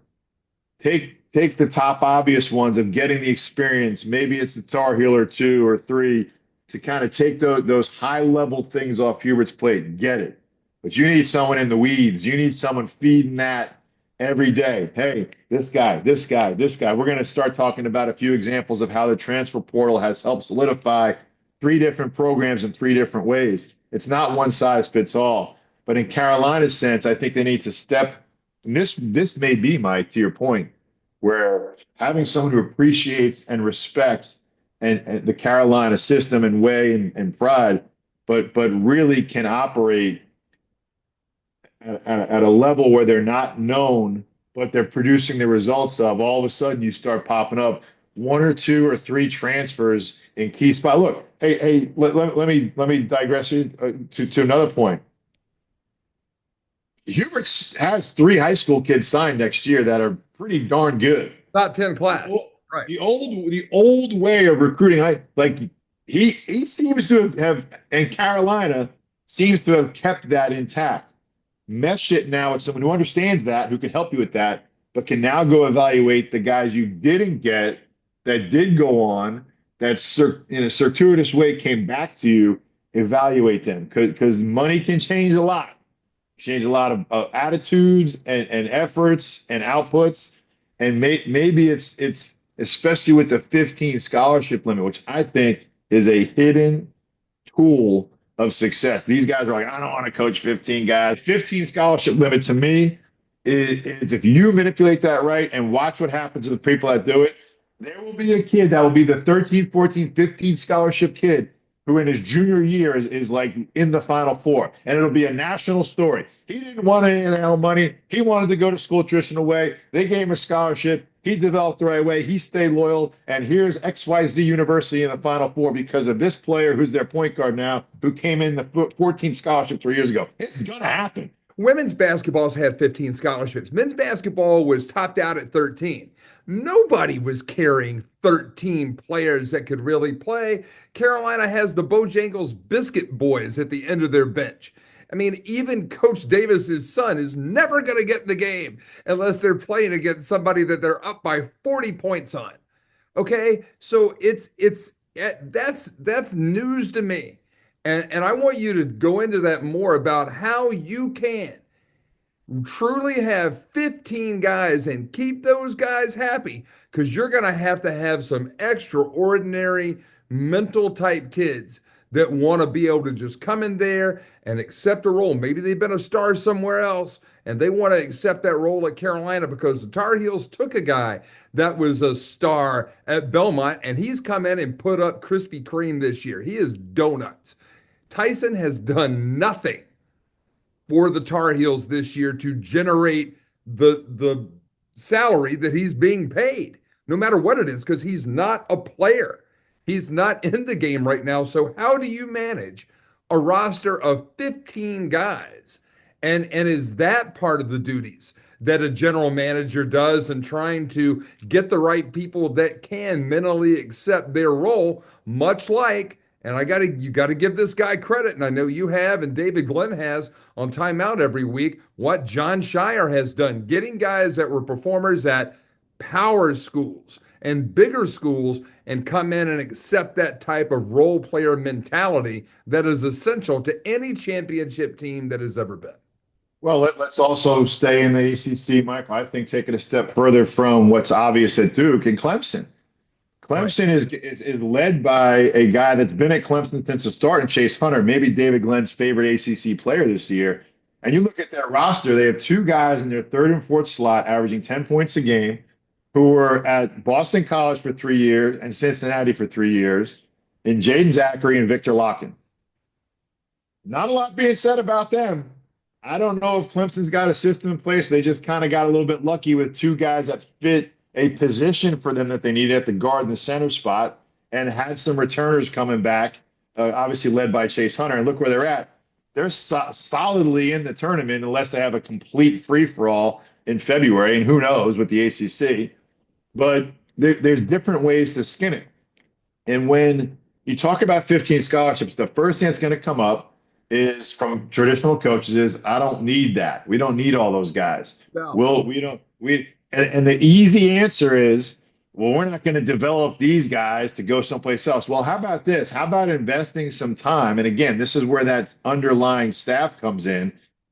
take the top obvious ones of getting the experience, maybe it's a Tar Heel or two or three, to kind of take those high level things off Hubert's plate and get it. But you need someone in the weeds. You need someone feeding that every day. Hey, this guy. We're going to start talking about a few examples of how the transfer portal has helped solidify 3 different programs in 3 different ways. It's not one size fits all. But in Carolina's sense, I think they need to step. And this may be, Mike, to your point, where having someone who appreciates and respects and the Carolina system and way and pride, but really can operate at a level where they're not known, but they're producing the results of. All of a sudden, you start popping up 1 or 2 or 3 transfers in key spot. Look, hey, let me digress here to another point. Hubert has 3 high school kids signed next year that are pretty darn good. Top 10 class. Right. The old way of recruiting, like he seems to have, and Carolina seems to have kept that intact. Mesh it now with someone who understands that, who can help you with that, but can now go evaluate the guys you didn't get that did go on, that in a circuitous way came back to you. Evaluate them, because money can change a lot. Change a lot of attitudes and efforts and outputs, and maybe it's especially with the 15 scholarship limit, which I think is a hidden tool of success. These guys are like, I don't want to coach 15 guys. 15 scholarship limit to me is if you manipulate that right and watch what happens to the people that do it, there will be a kid that will be the 13, 14, 15 scholarship kid who in his junior year is like in the Final Four, and it'll be a national story. He didn't want any NIL money. He wanted to go to school traditional way. They gave him a scholarship. He developed the right way. He stayed loyal. And here's XYZ University in the Final Four because of this player who's their point guard now, who came in the 14 scholarship 3 years ago. It's going to happen. Women's basketball's had 15 scholarships. Men's basketball was topped out at 13. Nobody was carrying 13 players that could really play. Carolina has the Bojangles Biscuit Boys at the end of their bench. I mean, even Coach Davis's son is never going to get in the game unless they're playing against somebody that they're up by 40 points on. Okay, so that's news to me, and I want you to go into that more about how you can truly have 15 guys and keep those guys happy, because you're going to have some extraordinary mental type kids that want to be able to just come in there and accept a role. Maybe they've been a star somewhere else and they want to accept that role at Carolina because the Tar Heels took a guy that was a star at Belmont and he's come in and put up Krispy Kreme this year. He is donuts. Tyson has done nothing for the Tar Heels this year to generate the salary that he's being paid, no matter what it is, because he's not a player. He's not in the game right now. So how do you manage a roster of 15 guys? And is that part of the duties that a general manager does in trying to get the right people that can mentally accept their role, much like, and you got to give this guy credit, and I know you have, and David Glenn has on Timeout every week, what John Shire has done, getting guys that were performers at power schools and bigger schools and come in and accept that type of role player mentality that is essential to any championship team that has ever been. Well, let's also stay in the ACC, Michael. I think take it a step further from what's obvious at Duke and Clemson. Clemson is led by a guy that's been at Clemson since the start, and Chase Hunter, maybe David Glenn's favorite ACC player this year. And you look at their roster, they have two guys in their third and fourth slot averaging 10 points a game who were at Boston College for 3 years and Cincinnati for 3 years, in Jaden Zachary and Victor Locken. Not a lot being said about them. I don't know if Clemson's got a system in place. They just kind of got a little bit lucky with two guys that fit a position for them that they needed at the guard and the center spot, and had some returners coming back, obviously led by Chase Hunter. And look where they're at. They're solidly in the tournament unless they have a complete free-for-all in February, and who knows with the ACC. But there's different ways to skin it. And when you talk about 15 scholarships, the first thing that's going to come up is from traditional coaches is, I don't need that. We don't need all those guys. No. And the easy answer is, well, we're not going to develop these guys to go someplace else. Well, how about this? How about investing some time? And again, this is where that underlying staff comes in.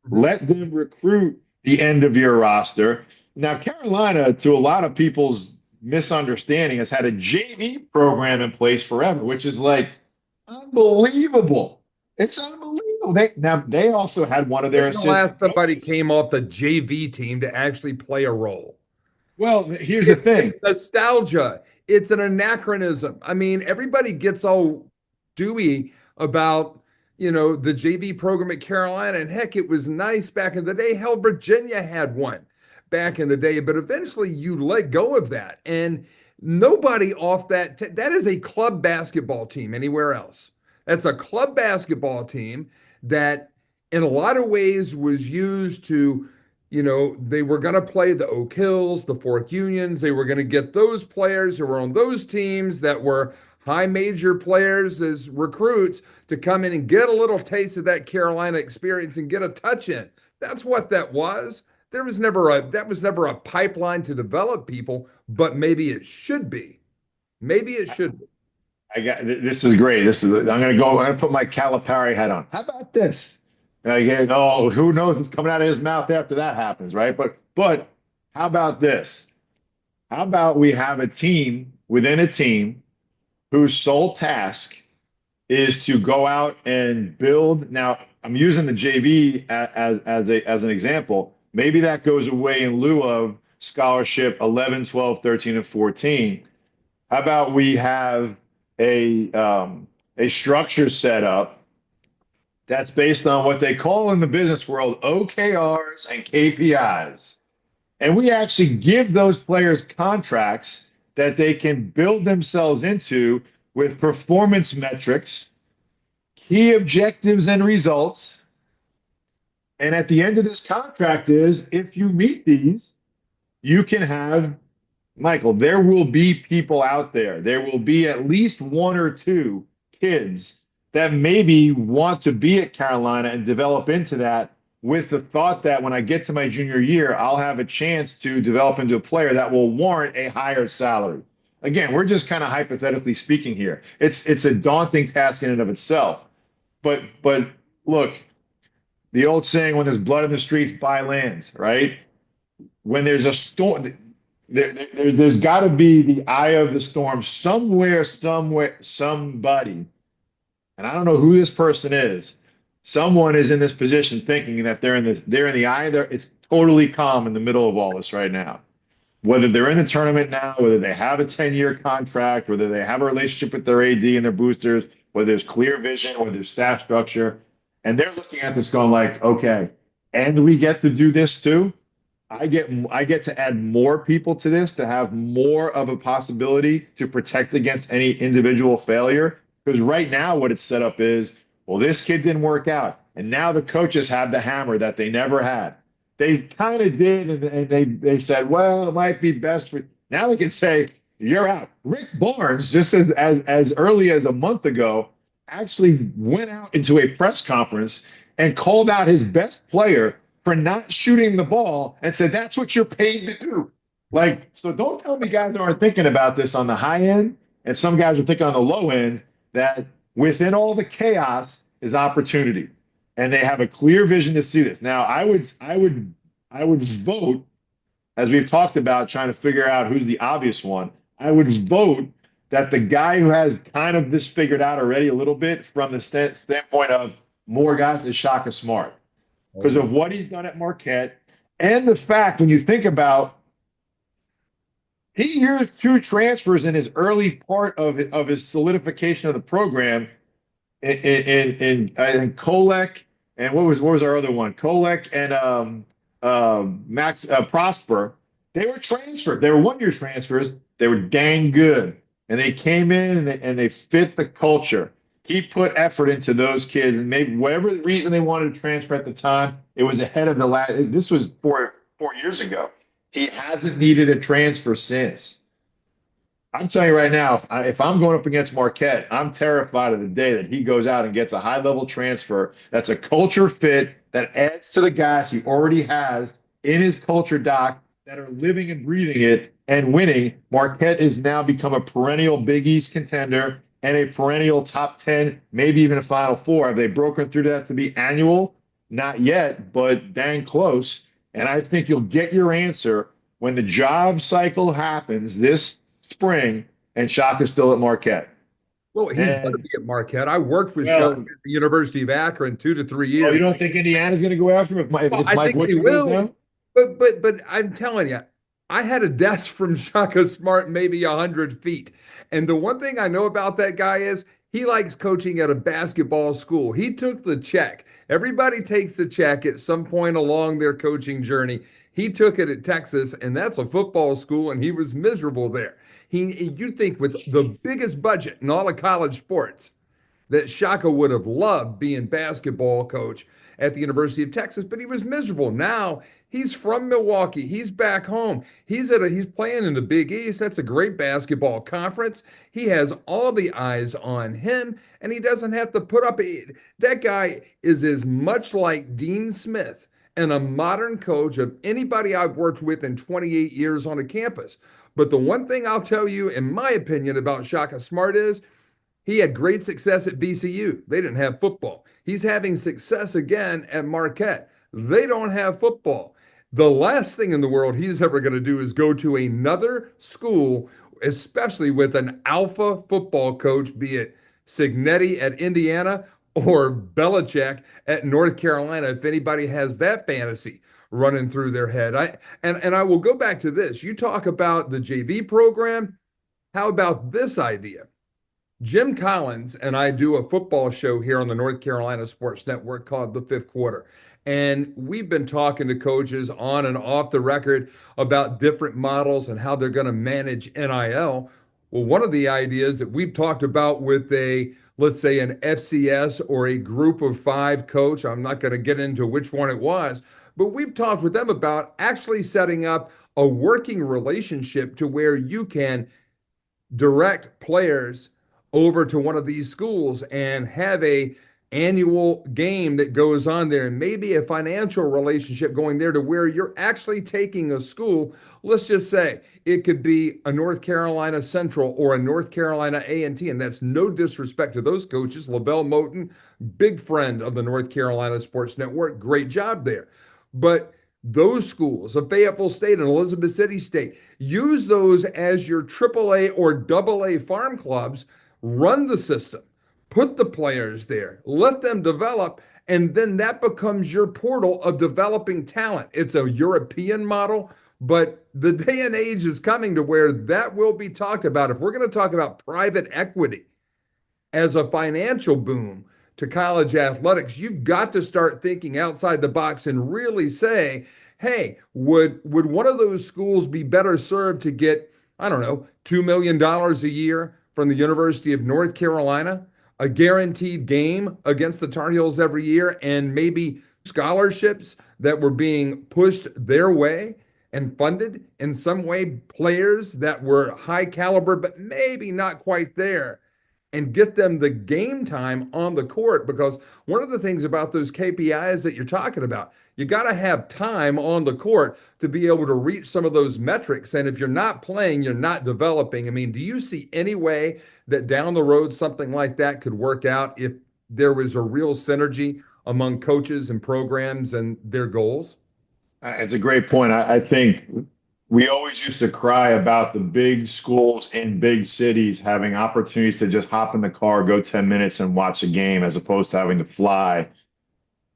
Let them recruit the end of your roster. Now, Carolina, to a lot of people's misunderstanding, has had a JV program in place forever, which is like unbelievable. It's unbelievable. They also had one of their assistant coaches. Somebody came off the JV team to actually play a role. Well, here's the thing. It's nostalgia. It's an anachronism. I mean, everybody gets all dewy about, the JV program at Carolina. And heck, it was nice back in the day. Hell, Virginia had one back in the day. But eventually you let go of that. And nobody off that is a club basketball team anywhere else. That's a club basketball team that in a lot of ways was used to, they were going to play the Oak Hills, the Fork Unions. They were going to get those players who were on those teams that were high major players as recruits to come in and get a little taste of that Carolina experience and get a touch in. That's what that was. That was never a pipeline to develop people, but maybe it should be. Maybe it should be. This is great. I'm going to put my Calipari hat on. How about this? Who knows what's coming out of his mouth after that happens, right? But how about this? How about we have a team within a team whose sole task is to go out and build. Now, I'm using the JV as an example. Maybe that goes away in lieu of scholarship 11, 12, 13, and 14. How about we have a structure set up that's based on what they call in the business world OKRs and KPIs. And we actually give those players contracts that they can build themselves into with performance metrics, key objectives and results, And at the end of this contract is if you meet these, you can have Michael, there will be people out there. There will be at least one or two kids that maybe want to be at Carolina and develop into that with the thought that when I get to my junior year, I'll have a chance to develop into a player that will warrant a higher salary. Again, we're just kind of hypothetically speaking here. It's a daunting task in and of itself. But look, the old saying, when there's blood in the streets, buy lands, right? When there's a storm, there's got to be the eye of the storm somewhere, somebody, and I don't know who this person is. Someone is in this position thinking that they're in the eye. It's totally calm in the middle of all this right now. Whether they're in the tournament now, whether they have a 10-year contract, whether they have a relationship with their AD and their boosters, whether there's clear vision, whether there's staff structure, and they're looking at this going like, okay, and we get to do this too. I get to add more people to this to have more of a possibility to protect against any individual failure. Because right now, what it's set up is, well, this kid didn't work out, and now the coaches have the hammer that they never had. They kind of did, and they said, well, it might be best for. Now they can say you're out. Rick Barnes, just as early as a month ago, actually went out into a press conference and called out his best player for not shooting the ball and said, that's what you're paid to do. Like, so don't tell me guys aren't thinking about this on the high end, and some guys are thinking on the low end that within all the chaos is opportunity. And they have a clear vision to see this. Now, I would vote, as we've talked about, trying to figure out who's the obvious one. I would vote that the guy who has kind of this figured out already a little bit from the standpoint of more guys is Shaka Smart, because of what he's done at Marquette and the fact when you think about he used two transfers in his early part of his solidification of the program in Kolek and what was our other one? Kolek and Max Prosper. They were transferred. They were 1-year transfers. They were dang good, and they came in and they fit the culture. He put effort into those kids, and maybe whatever the reason they wanted to transfer at the time, it was ahead of the last. This was four years ago. He hasn't needed a transfer since. I'm telling you right now, if I'm going up against Marquette, I'm terrified of the day that he goes out and gets a high-level transfer that's a culture fit that adds to the guys he already has in his culture doc that are living and breathing it and winning. Marquette has now become a perennial Big East contender and a perennial top 10, maybe even a Final Four. Have they broken through that to be annual? Not yet, but dang close. And I think you'll get your answer when the job cycle happens this spring and Shaka's still at Marquette. Well, he's going to be at Marquette. I worked with Shaka at the University of Akron 2 to 3 years. Oh, you don't think Indiana's going to go after him if Mike Woodson goes down? But I'm telling you, I had a desk from Shaka Smart maybe 100 feet. And the one thing I know about that guy is he likes coaching at a basketball school. He took the check. Everybody takes the check at some point along their coaching journey. He took it at Texas, and that's a football school, and he was miserable there. You think with the biggest budget in all of college sports, that Shaka would have loved being basketball coach at the University of Texas, but he was miserable. Now he's from Milwaukee. He's back home. He's playing in the Big East. That's a great basketball conference. He has all the eyes on him, and he doesn't have to put up. That guy is as much like Dean Smith and a modern coach of anybody I've worked with in 28 years on a campus. But the one thing I'll tell you, in my opinion, about Shaka Smart is he had great success at VCU. They didn't have football. He's having success again at Marquette. They don't have football. The last thing in the world he's ever going to do is go to another school, especially with an alpha football coach, be it Cignetti at Indiana or Belichick at North Carolina, if anybody has that fantasy running through their head. I will go back to this. You talk about the JV program. How about this idea? Jim Collins and I do a football show here on the North Carolina Sports Network called The Fifth Quarter. And we've been talking to coaches on and off the record about different models and how they're going to manage NIL. Well, Well, one of the ideas that we've talked about with let's say an FCS or a group of five coach, I'm not going to get into which one it was, but we've talked with them about actually setting up a working relationship to where you can direct players over to one of these schools and have a annual game that goes on there, and maybe a financial relationship going there to where you're actually taking a school. Let's just say it could be a North Carolina Central or a North Carolina A&T, and that's no disrespect to those coaches. LaBelle Moton, big friend of the North Carolina Sports Network, great job there. But those schools of Fayetteville State and Elizabeth City State, use those as your AAA or AA farm clubs. Run the system, put the players there, let them develop, and then that becomes your portal of developing talent. It's a European model, but the day and age is coming to where that will be talked about. If we're going to talk about private equity as a financial boom to college athletics, you've got to start thinking outside the box and really say, hey, would one of those schools be better served to get, I don't know, $2 million a year from the University of North Carolina, a guaranteed game against the Tar Heels every year, and maybe scholarships that were being pushed their way and funded in some way, players that were high caliber, but maybe not quite there, and get them the game time on the court. Because one of the things about those KPIs that you're talking about, you got to have time on the court to be able to reach some of those metrics. And if you're not playing, you're not developing. I mean, do you see any way that down the road something like that could work out if there was a real synergy among coaches and programs and their goals? It's a great point. I think we always used to cry about the big schools in big cities having opportunities to just hop in the car, go 10 minutes and watch a game as opposed to having to fly.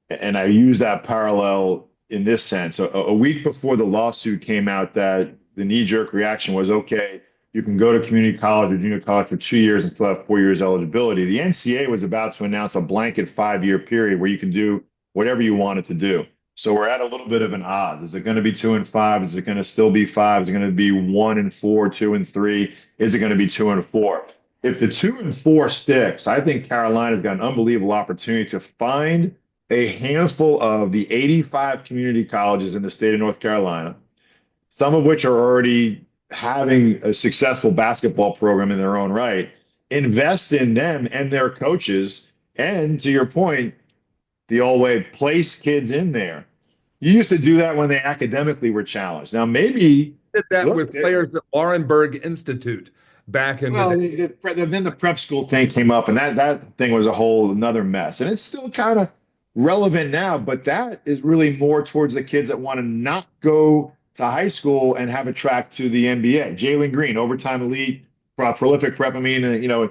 And I use that parallel in this sense. A week before the lawsuit came out, that the knee-jerk reaction was, okay, you can go to community college or junior college for 2 years and still have 4 years eligibility. The NCAA was about to announce a blanket 5-year period where you can do whatever you wanted to do. So we're at a little bit of an odds. Is it going to be 2 and 5? Is it going to still be 5? Is it going to be 1 and 4, 2 and 3? Is it going to be 2 and 4? If the 2 and 4 sticks, I think Carolina's got an unbelievable opportunity to find a handful of the 85 community colleges in the state of North Carolina, some of which are already having a successful basketball program in their own right, invest in them and their coaches, and to your point, the old way, place kids in there. You used to do that when they academically were challenged. Now, maybe Did that with players at Laurinburg Institute back in the day. Then the prep school thing came up, and that thing was a whole another mess. And it's still kind of relevant now, but that is really more towards the kids that want to not go to high school and have a track to the NBA. Jalen Green, overtime elite, prolific prep. I mean,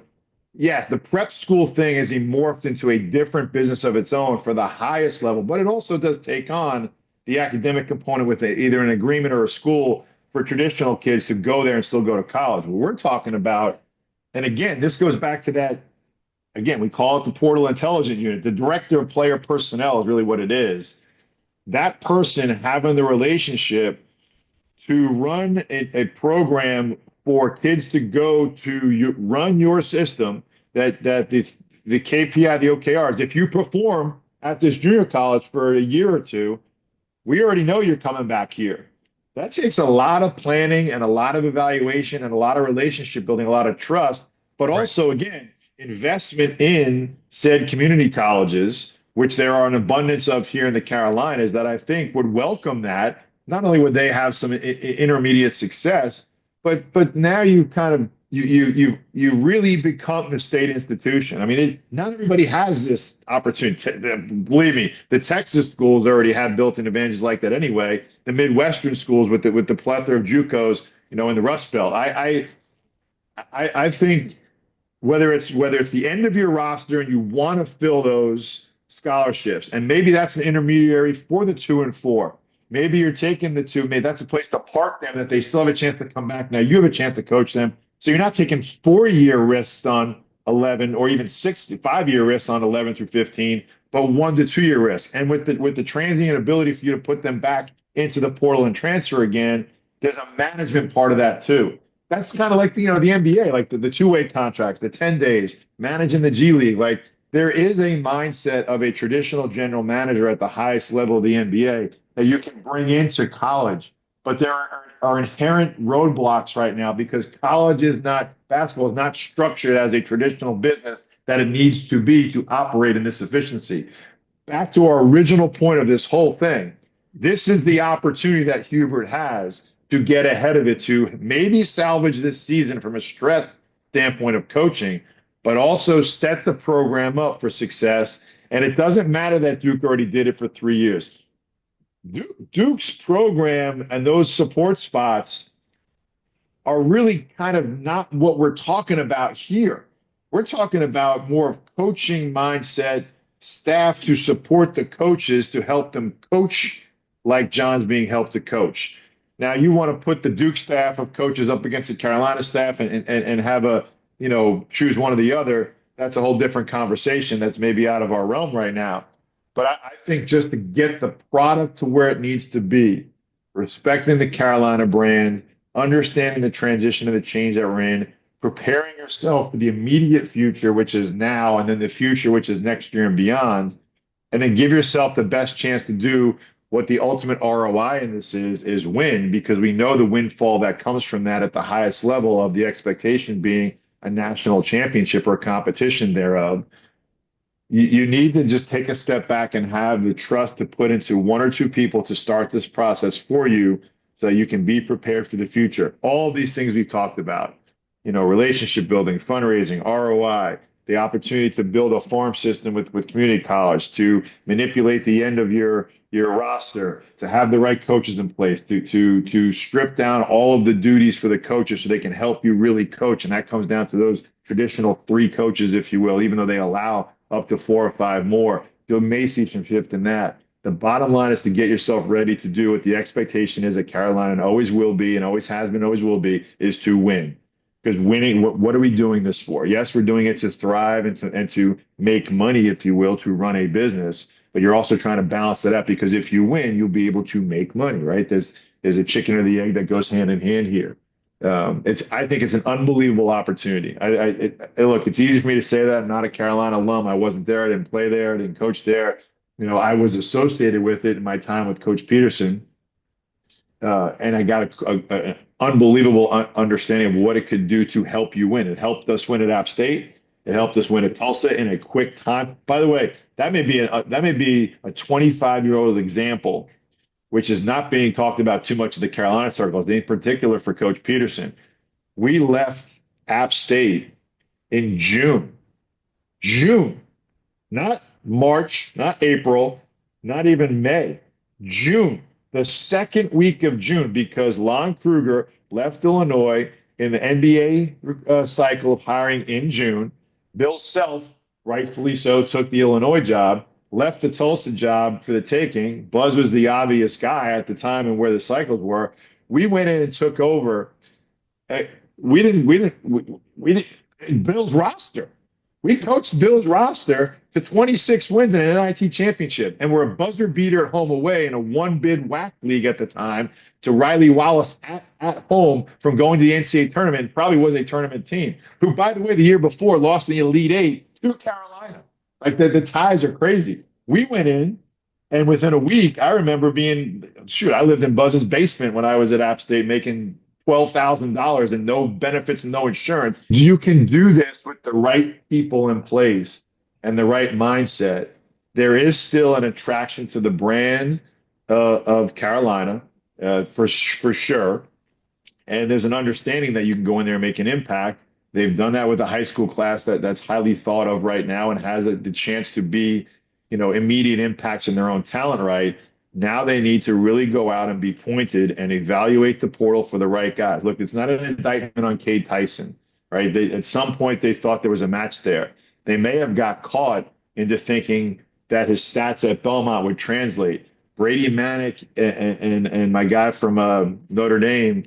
yes, the prep school thing is morphed into a different business of its own for the highest level, but it also does take on the academic component with either an agreement or a school for traditional kids to go there and still go to college. What we're talking about, and again, this goes back to that, again, we call it the portal intelligence unit. The director of player personnel is really what it is. That person having the relationship to run a program for kids to go to run your system, that the KPI, the OKRs, if you perform at this junior college for a year or two, we already know you're coming back here. That takes a lot of planning and a lot of evaluation and a lot of relationship building, a lot of trust, but also, again, investment in said community colleges, which there are an abundance of here in the Carolinas, that I think would welcome that. Not only would they have some intermediate success, but now you kind of you really become the state institution. I mean, not everybody has this opportunity. Believe me, the Texas schools already have built-in advantages like that anyway. The Midwestern schools with the plethora of JUCOs, in the Rust Belt. I think whether it's the end of your roster and you want to fill those scholarships, and maybe that's an intermediary for the 2 and 4. Maybe you're taking the 2, maybe that's a place to park them, that they still have a chance to come back. Now you have a chance to coach them. So you're not taking 4-year risks on 11 or even 5-year risks on 11 through 15, but 1 to 2 year risks. And with the transient ability for you to put them back into the portal and transfer again, there's a management part of that too. That's kind of like the NBA, like the two-way contracts, the 10 days, managing the G League. Like there is a mindset of a traditional general manager at the highest level of the NBA that you can bring into college. But there are inherent roadblocks right now because basketball is not structured as a traditional business that it needs to be to operate in this efficiency. Back to our original point of this whole thing, this is the opportunity that Hubert has to get ahead of it, to maybe salvage this season from a stress standpoint of coaching, but also set the program up for success. And it doesn't matter that Duke already did it for 3 years. Duke's program and those support spots are really kind of not what we're talking about here. We're talking about more of coaching mindset, staff to support the coaches to help them coach like John's being helped to coach. Now you want to put the Duke staff of coaches up against the Carolina staff and have choose one or the other. That's a whole different conversation that's maybe out of our realm right now. But I think just to get the product to where it needs to be, respecting the Carolina brand, understanding the transition and the change that we're in, preparing yourself for the immediate future, which is now, and then the future, which is next year and beyond, and then give yourself the best chance to do what the ultimate ROI in this is win, because we know the windfall that comes from that at the highest level of the expectation being a national championship or a competition thereof. You need to just take a step back and have the trust to put into one or two people to start this process for you so that you can be prepared for the future. All these things we've talked about, relationship building, fundraising, ROI, the opportunity to build a farm system with community college, to manipulate the end of your roster, to have the right coaches in place, to strip down all of the duties for the coaches so they can help you really coach. And that comes down to those traditional 3 coaches, if you will, even though they allow up to 4 or 5 more. You may see some shift in that. The bottom line is to get yourself ready to do what the expectation is at Carolina and always will be and always has been, always will be, is to win. Because winning, what are we doing this for? Yes, we're doing it to thrive and to make money, if you will, to run a business. But you're also trying to balance that out, because if you win, you'll be able to make money, right? There's a chicken or the egg that goes hand in hand here. I think it's an unbelievable opportunity. Look, it's easy for me to say that. I'm not a Carolina alum. I wasn't there. I didn't play there. I didn't coach there. I was associated with it in my time with Coach Peterson. And I got an unbelievable understanding of what it could do to help you win. It helped us win at App State. It helped us win at Tulsa in a quick time. By the way, that may be a 25-year-old example, which is not being talked about too much in the Carolina circles, in particular for Coach Peterson. We left App State in June, not March, not April, not even May, June, the second week of June, because Lon Kruger left Illinois in the NBA cycle of hiring in June. Bill Self, rightfully so, took the Illinois job, left the Tulsa job for the taking. Buzz was the obvious guy at the time and where the cycles were. We went in and took over. We didn't Bill's roster. We coached Bill's roster to 26 wins in an NIT championship, and we're a buzzer beater at home away in a one-bid WAC league at the time to Riley Wallace at home from going to the NCAA tournament. Probably was a tournament team, who, by the way, the year before lost the Elite Eight to Carolina. Like the ties are crazy. We went in, and within a week, I remember I lived in Buzz's basement when I was at App State making $12,000 and no benefits and no insurance. You can do this with the right people in place and the right mindset. There is still an attraction to the brand of Carolina for sure. And there's an understanding that you can go in there and make an impact. They've done that with a high school class that's highly thought of right now and has the chance to be, immediate impacts in their own talent right. Now they need to really go out and be pointed and evaluate the portal for the right guys. Look, it's not an indictment on Cade Tyson, right? At some point, they thought there was a match there. They may have got caught into thinking that his stats at Belmont would translate. Brady Manick and my guy from Notre Dame,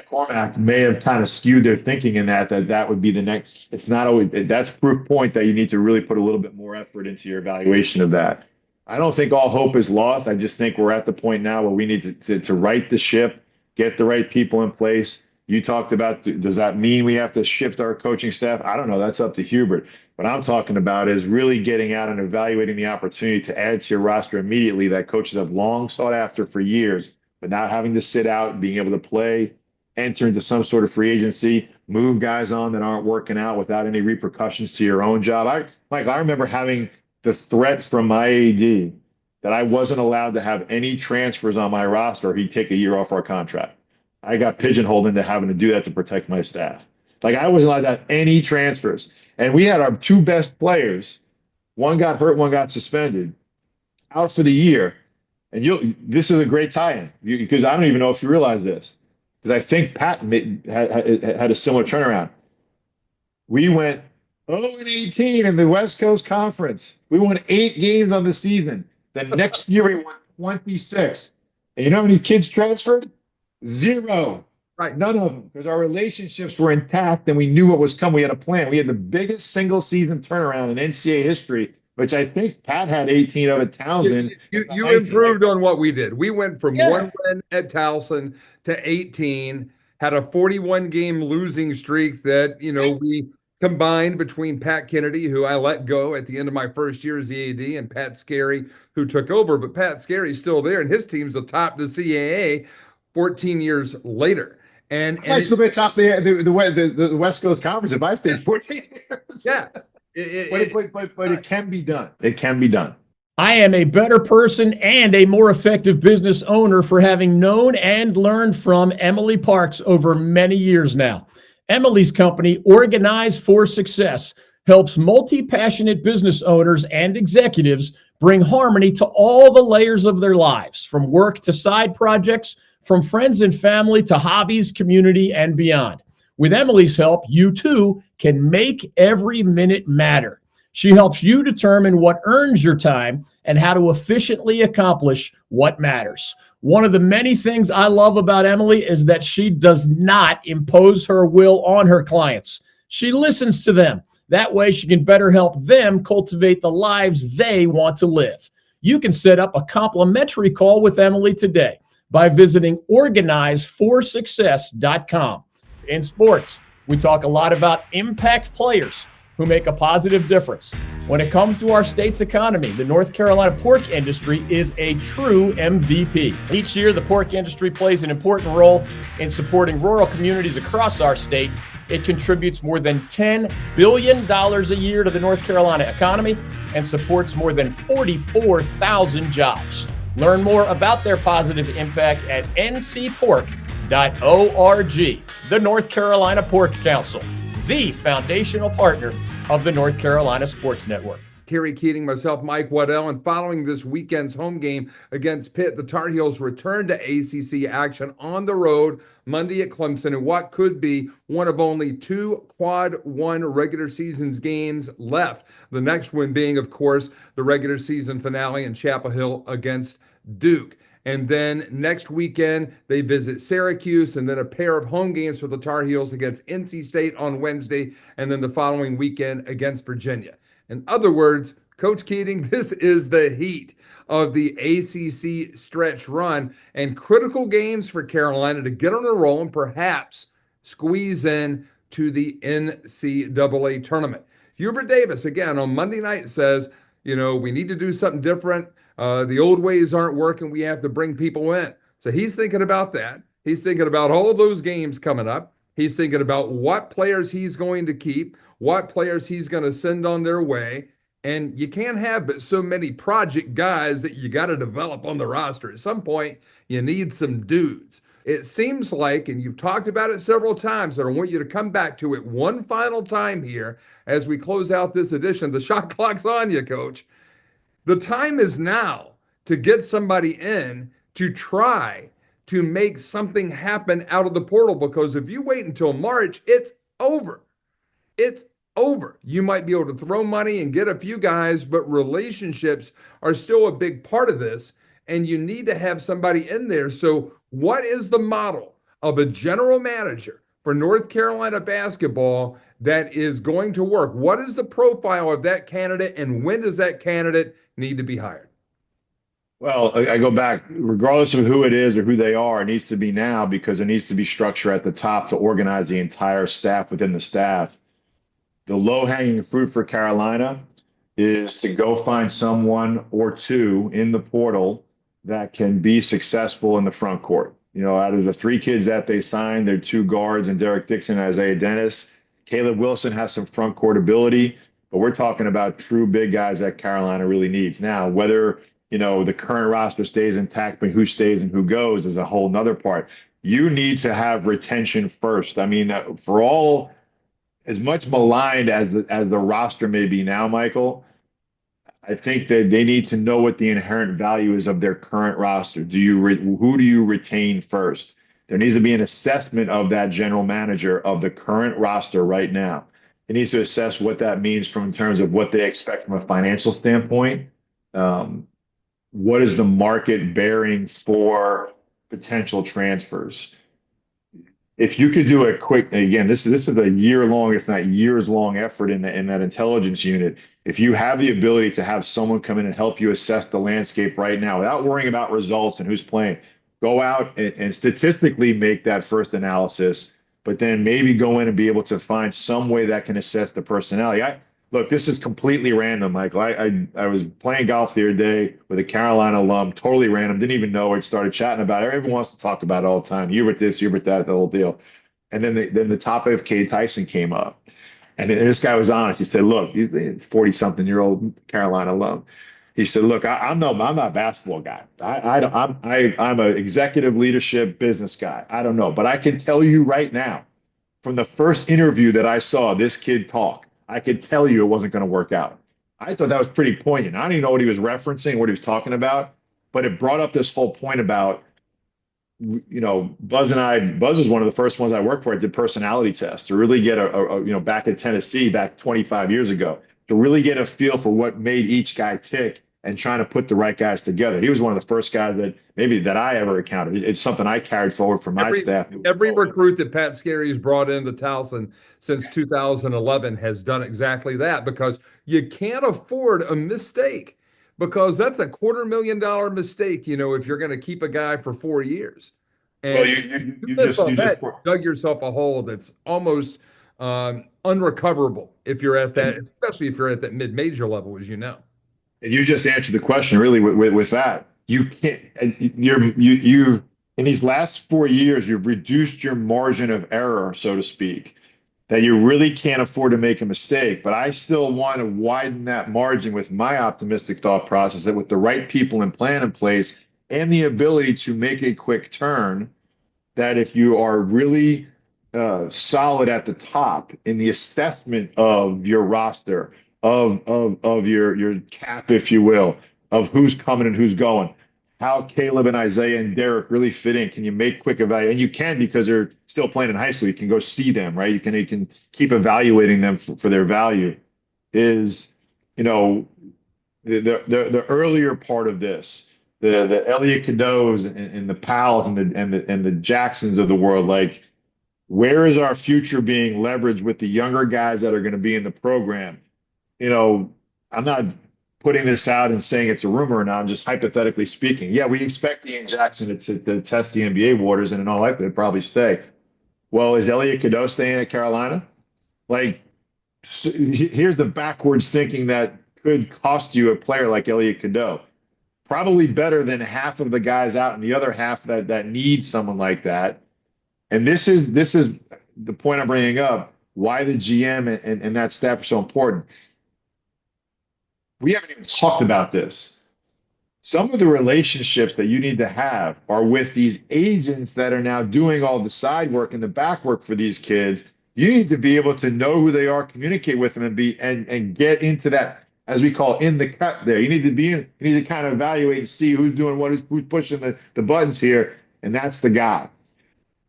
Cormac, may have kind of skewed their thinking in that would be the next. It's not always. That's proof point that you need to really put a little bit more effort into your evaluation of that. I don't think all hope is lost. I just think we're at the point now where we need to right the ship, get the right people in place. You talked about, does that mean we have to shift our coaching staff? I don't know. That's up to Hubert. What I'm talking about is really getting out and evaluating the opportunity to add to your roster immediately that coaches have long sought after for years, but not having to sit out and being able to play, enter into some sort of free agency, move guys on that aren't working out without any repercussions to your own job. Mike, I remember having the threat from my AD that I wasn't allowed to have any transfers on my roster or he'd take a year off our contract. I got pigeonholed into having to do that to protect my staff. Like, I wasn't allowed to have any transfers. And we had our two best players. One got hurt, one got suspended, out for the year. And this is a great tie-in because I don't even know if you realize this. Because I think Pat had a similar turnaround. We went 0-18 in the West Coast Conference. We won 8 games on the season. The next year we won 26. And you know how many kids transferred? 0. Right. None of them, because our relationships were intact and we knew what was coming. We had a plan. We had the biggest single season turnaround in NCAA history, which I think Pat had 18 of at Townsend. You improved on what we did. We went from 1 win at Towson to 18, had a 41-game losing streak that, we combined between Pat Kennedy, who I let go at the end of my first year as the AD, and Pat Scarry, who took over. But Pat Scarry's still there, and his team's atop the CAA 14 years later. And I still be atop the West Coast Conference if I stayed 14 years. Yeah. But it can be done. It can be done. I am a better person and a more effective business owner for having known and learned from Emily Parks over many years now. Emily's company, Organize for Success, helps multi-passionate business owners and executives bring harmony to all the layers of their lives, from work to side projects, from friends and family to hobbies, community, and beyond. With Emily's help, you too can make every minute matter. She helps you determine what earns your time and how to efficiently accomplish what matters. One of the many things I love about Emily is that she does not impose her will on her clients. She listens to them. That way she can better help them cultivate the lives they want to live. You can set up a complimentary call with Emily today by visiting organizeforsuccess.com. In sports, we talk a lot about impact players who make a positive difference. When it comes to our state's economy, the North Carolina pork industry is a true MVP. Each year, the pork industry plays an important role in supporting rural communities across our state. It contributes more than $10 billion a year to the North Carolina economy and supports more than 44,000 jobs. Learn more about their positive impact at ncpork.org. The North Carolina Pork Council, the foundational partner of the North Carolina Sports Network. Kerry, Keating, myself, Mike Waddell, and following this weekend's home game against Pitt, the Tar Heels return to ACC action on the road Monday at Clemson in what could be one of only 2 Quad 1 regular seasons games left. The next one being, of course, the regular season finale in Chapel Hill against Duke. And then next weekend, they visit Syracuse, and then a pair of home games for the Tar Heels against NC State on Wednesday, and then the following weekend against Virginia. In other words, Coach Keating, this is the heat of the ACC stretch run and critical games for Carolina to get on a roll and perhaps squeeze in to the NCAA tournament. Hubert Davis, again, on Monday night says, we need to do something different. The old ways aren't working. We have to bring people in. So he's thinking about that. He's thinking about all of those games coming up. He's thinking about what players he's going to keep, what players he's going to send on their way. And you can't have but so many project guys that you got to develop on the roster. At some point, you need some dudes. It seems like, and you've talked about it several times, that I want you to come back to it one final time here as we close out this edition. The shot clock's on you, Coach. The time is now to get somebody in to try to make something happen out of the portal, because if you wait until March, it's over. It's over. You might be able to throw money and get a few guys, but relationships are still a big part of this, and you need to have somebody in there. So what is the model of a general manager for North Carolina basketball that is going to work? What is the profile of that candidate, and when does that candidate need to be hired? Well, I go back, regardless of who it is or who they are, it needs to be now because there needs to be structure at the top to organize the entire staff within the staff. The low-hanging fruit for Carolina is to go find someone or two in the portal that can be successful in the front court. Out of the three kids that they signed, they're two guards and Derek Dixon and Isaiah Dennis. Caleb Wilson has some front court ability, but we're talking about true big guys that Carolina really needs. Now, whether, the current roster stays intact, but who stays and who goes is a whole nother part. You need to have retention first. I mean, for all as much maligned as the roster may be now, Michael, I think that they need to know what the inherent value is of their current roster. Who do you retain first? There needs to be an assessment of that general manager of the current roster right now. It needs to assess what that means from in terms of what they expect from a financial standpoint. What is the market bearing for potential transfers? If you could do a quick, again, this is a year long, if not years long effort in that intelligence unit. If you have the ability to have someone come in and help you assess the landscape right now without worrying about results and who's playing, go out and statistically make that first analysis, but then maybe go in and be able to find some way that can assess the personality. Look, this is completely random, Michael. I was playing golf the other day with a Carolina alum, totally random, didn't even know it, started chatting about it. Everyone wants to talk about it all the time. Hubert this, Hubert that, the whole deal. And then the topic of Cade Tyson came up. And this guy was honest. He said, look, he's a 40-something-year-old Carolina alum. He said, look, I'm not a basketball guy. I'm an executive leadership business guy. I don't know. But I can tell you right now, from the first interview that I saw this kid talk, I could tell you it wasn't going to work out. I thought that was pretty poignant. I don't even know what he was referencing, what he was talking about, but it brought up this whole point about, Buzz was one of the first ones I worked for. I did personality tests to really get back in Tennessee, back 25 years ago, to really get a feel for what made each guy tick and trying to put the right guys together. He was one of the first guys that I ever encountered. It's something I carried forward from my staff. Every recruit that Pat Scarry has brought into Towson since 2011 has done exactly that, because you can't afford a mistake, because that's a $250,000 mistake, if you're going to keep a guy for 4 years. And Well, you just dug yourself a hole that's almost unrecoverable if you're at that, especially if you're at that mid-major level, as you know. And you just answered the question really with that. You can't, you in these last 4 years, you've reduced your margin of error, so to speak, that you really can't afford to make a mistake. But I still want to widen that margin with my optimistic thought process that with the right people and plan in place and the ability to make a quick turn, that if you are really solid at the top in the assessment of your roster, of your cap, if you will, of who's coming and who's going, how Caleb and Isaiah and Derek really fit in. Can you make quick evaluation? And you can, because they're still playing in high school. You can go see them, right? You can keep evaluating them for their value. Is the earlier part of this, the Elliot Cadeaus and the Powells and the Jacksons of the world, like, where is our future being leveraged with the younger guys that are going to be in the program? I'm not putting this out and saying it's a rumor now. I'm just hypothetically speaking. Yeah, we expect Ian Jackson to test the NBA waters, and in all likelihood, probably stay. Well, is Elliot Cadeau staying at Carolina? Like, so here's the backwards thinking that could cost you a player like Elliot Cadeau. Probably better than half of the guys out, and the other half that need someone like that. And this is the point I'm bringing up, why the GM and that staff are so important. We haven't even talked about this. Some of the relationships that you need to have are with these agents that are now doing all the side work and the back work for these kids. You need to be able to know who they are, communicate with them, and get into that, as we call, in the cut there. You need to kind of evaluate and see who's doing what, who's pushing the buttons here, and that's the guy.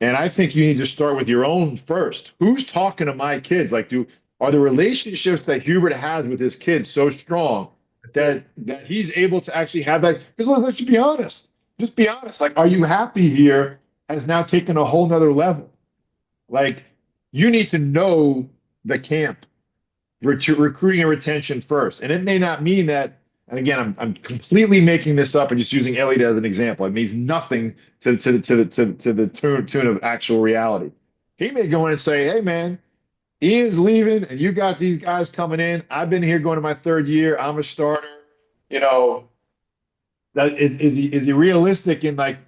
And I think you need to start with your own first. Who's talking to my kids? Like, are the relationships that Hubert has with his kids so strong that he's able to actually have that? Because let's just be honest. Just be honest. Like, are you happy here has now taken a whole nother level? Like, you need to know the camp, recruiting and retention first. And it may not mean that and again, I'm completely making this up and just using Elliott as an example. It means nothing to the tune of actual reality. He may go in and say, "Hey, man, Ian's leaving, and you got these guys coming in. I've been here going to my third year. I'm a starter. You know, is he realistic in like,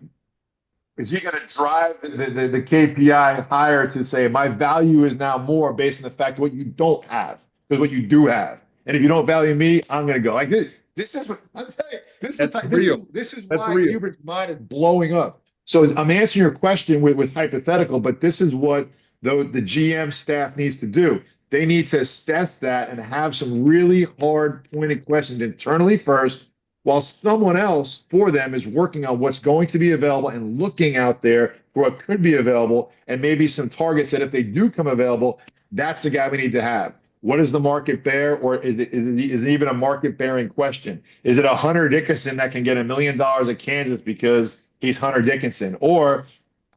is he going to drive the KPI higher to say my value is now more based on the fact of what you don't have, because what you do have, and if you don't value me, I'm going to go like this. This is what I'm telling you. This is That's why real. Hubert's mind is blowing up. So I'm answering your question with hypothetical, but this is what the GM staff needs to do. They need to assess that and have some really hard pointed questions internally first, while someone else for them is working on what's going to be available and looking out there for what could be available, and maybe some targets that if they do come available, that's the guy we need to have. What does the market bear, or is it even a market bearing question? Is it a Hunter Dickinson that can get $1 million at Kansas because he's Hunter Dickinson? Or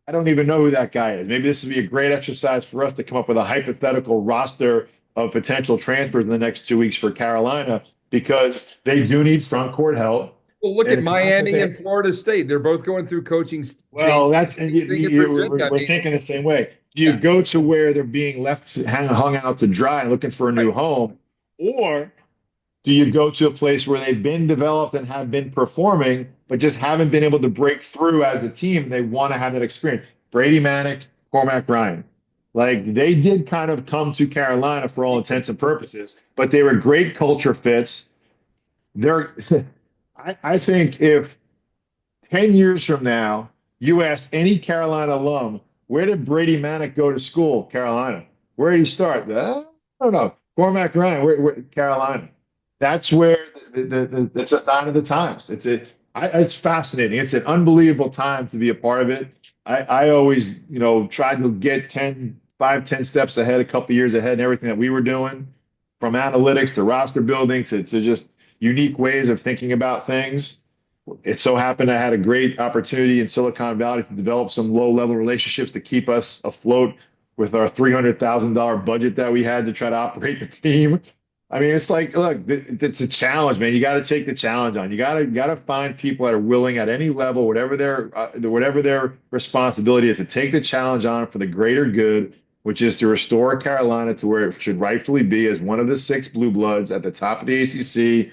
I don't even know who that guy is. Maybe this would be a great exercise for us to come up with a hypothetical roster of potential transfers in the next 2 weeks for Carolina, because they do need front court help. Well, look And at it's not that Miami they- and Florida State. They're both going through coaching Well, change. that's and we're thinking the same way. Do you go to where they're being left hung out to dry and looking for a new home, or do you go to a place where they've been developed and have been performing, but just haven't been able to break through as a team? They want to have that experience. Brady Manick, Cormac Ryan, like they did kind of come to Carolina for all intents and purposes, but they were great culture fits. They're, I think if 10 years from now, you ask any Carolina alum, where did Brady Manick go to school? Carolina. Where did he start? I don't know. Cormac Ryan, where Carolina. That's where it's a sign of the times. It's fascinating. It's an unbelievable time to be a part of it. I always, tried to get 5, 10 steps ahead, a couple years ahead in everything that we were doing, from analytics to roster building to just unique ways of thinking about things. It so happened I had a great opportunity in Silicon Valley to develop some low-level relationships to keep us afloat with our $300,000 budget that we had to try to operate the team. I mean, it's like, look, it's a challenge, man. You got to take the challenge on. You got to find people that are willing at any level, whatever their responsibility is, to take the challenge on for the greater good, which is to restore Carolina to where it should rightfully be, as one of the 6 blue bloods at the top of the ACC.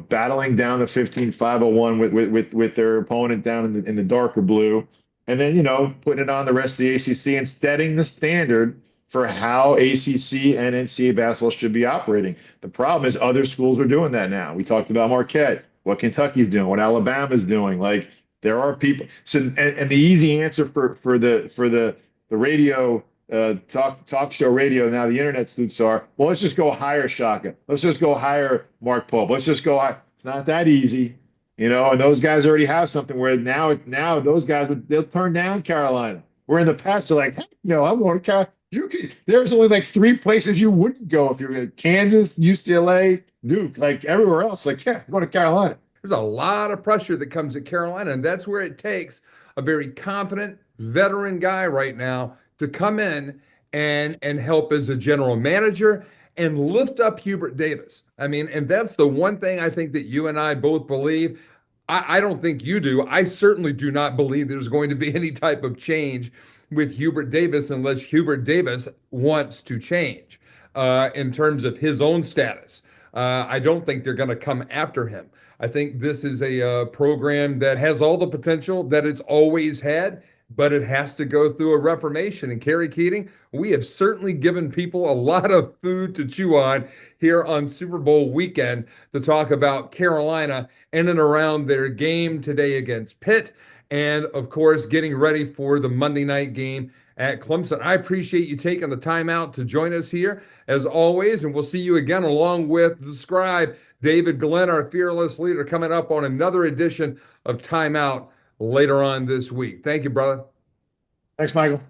Battling down the 15-501 with their opponent down in the darker blue, and then, putting it on the rest of the ACC and setting the standard for how ACC and NCAA basketball should be operating. The problem is other schools are doing that now. We talked about Marquette, what Kentucky's doing, what Alabama's doing. Like, there are people. So, and the easy answer for the radio talk show radio, now the internet sleuths are, well, let's just go hire Shaka. Let's just go hire Mark Pope. Let's just go hire. It's not that easy, and those guys already have something where now those guys they'll turn down Carolina. Where in the past they're like, heck no, I'm going to Carolina. There's only like 3 places you wouldn't go if you're in Kansas, UCLA, Duke, like everywhere else. Like, yeah, I'm going to Carolina. There's a lot of pressure that comes at Carolina, and that's where it takes a very confident veteran guy right now to come in and help as a general manager and lift up Hubert Davis. I mean, and that's the one thing I think that you and I both believe. I don't think you do. I certainly do not believe there's going to be any type of change with Hubert Davis unless Hubert Davis wants to change in terms of his own status. I don't think they're going to come after him. I think this is a program that has all the potential that it's always had, but it has to go through a reformation. And Kerry Keating, we have certainly given people a lot of food to chew on here on Super Bowl weekend to talk about Carolina in and around their game today against Pitt, and of course, getting ready for the Monday night game at Clemson. I appreciate you taking the time out to join us here, as always, and we'll see you again along with the scribe, David Glenn, our fearless leader, coming up on another edition of Time Out later on this week. Thank you, brother. Thanks, Michael.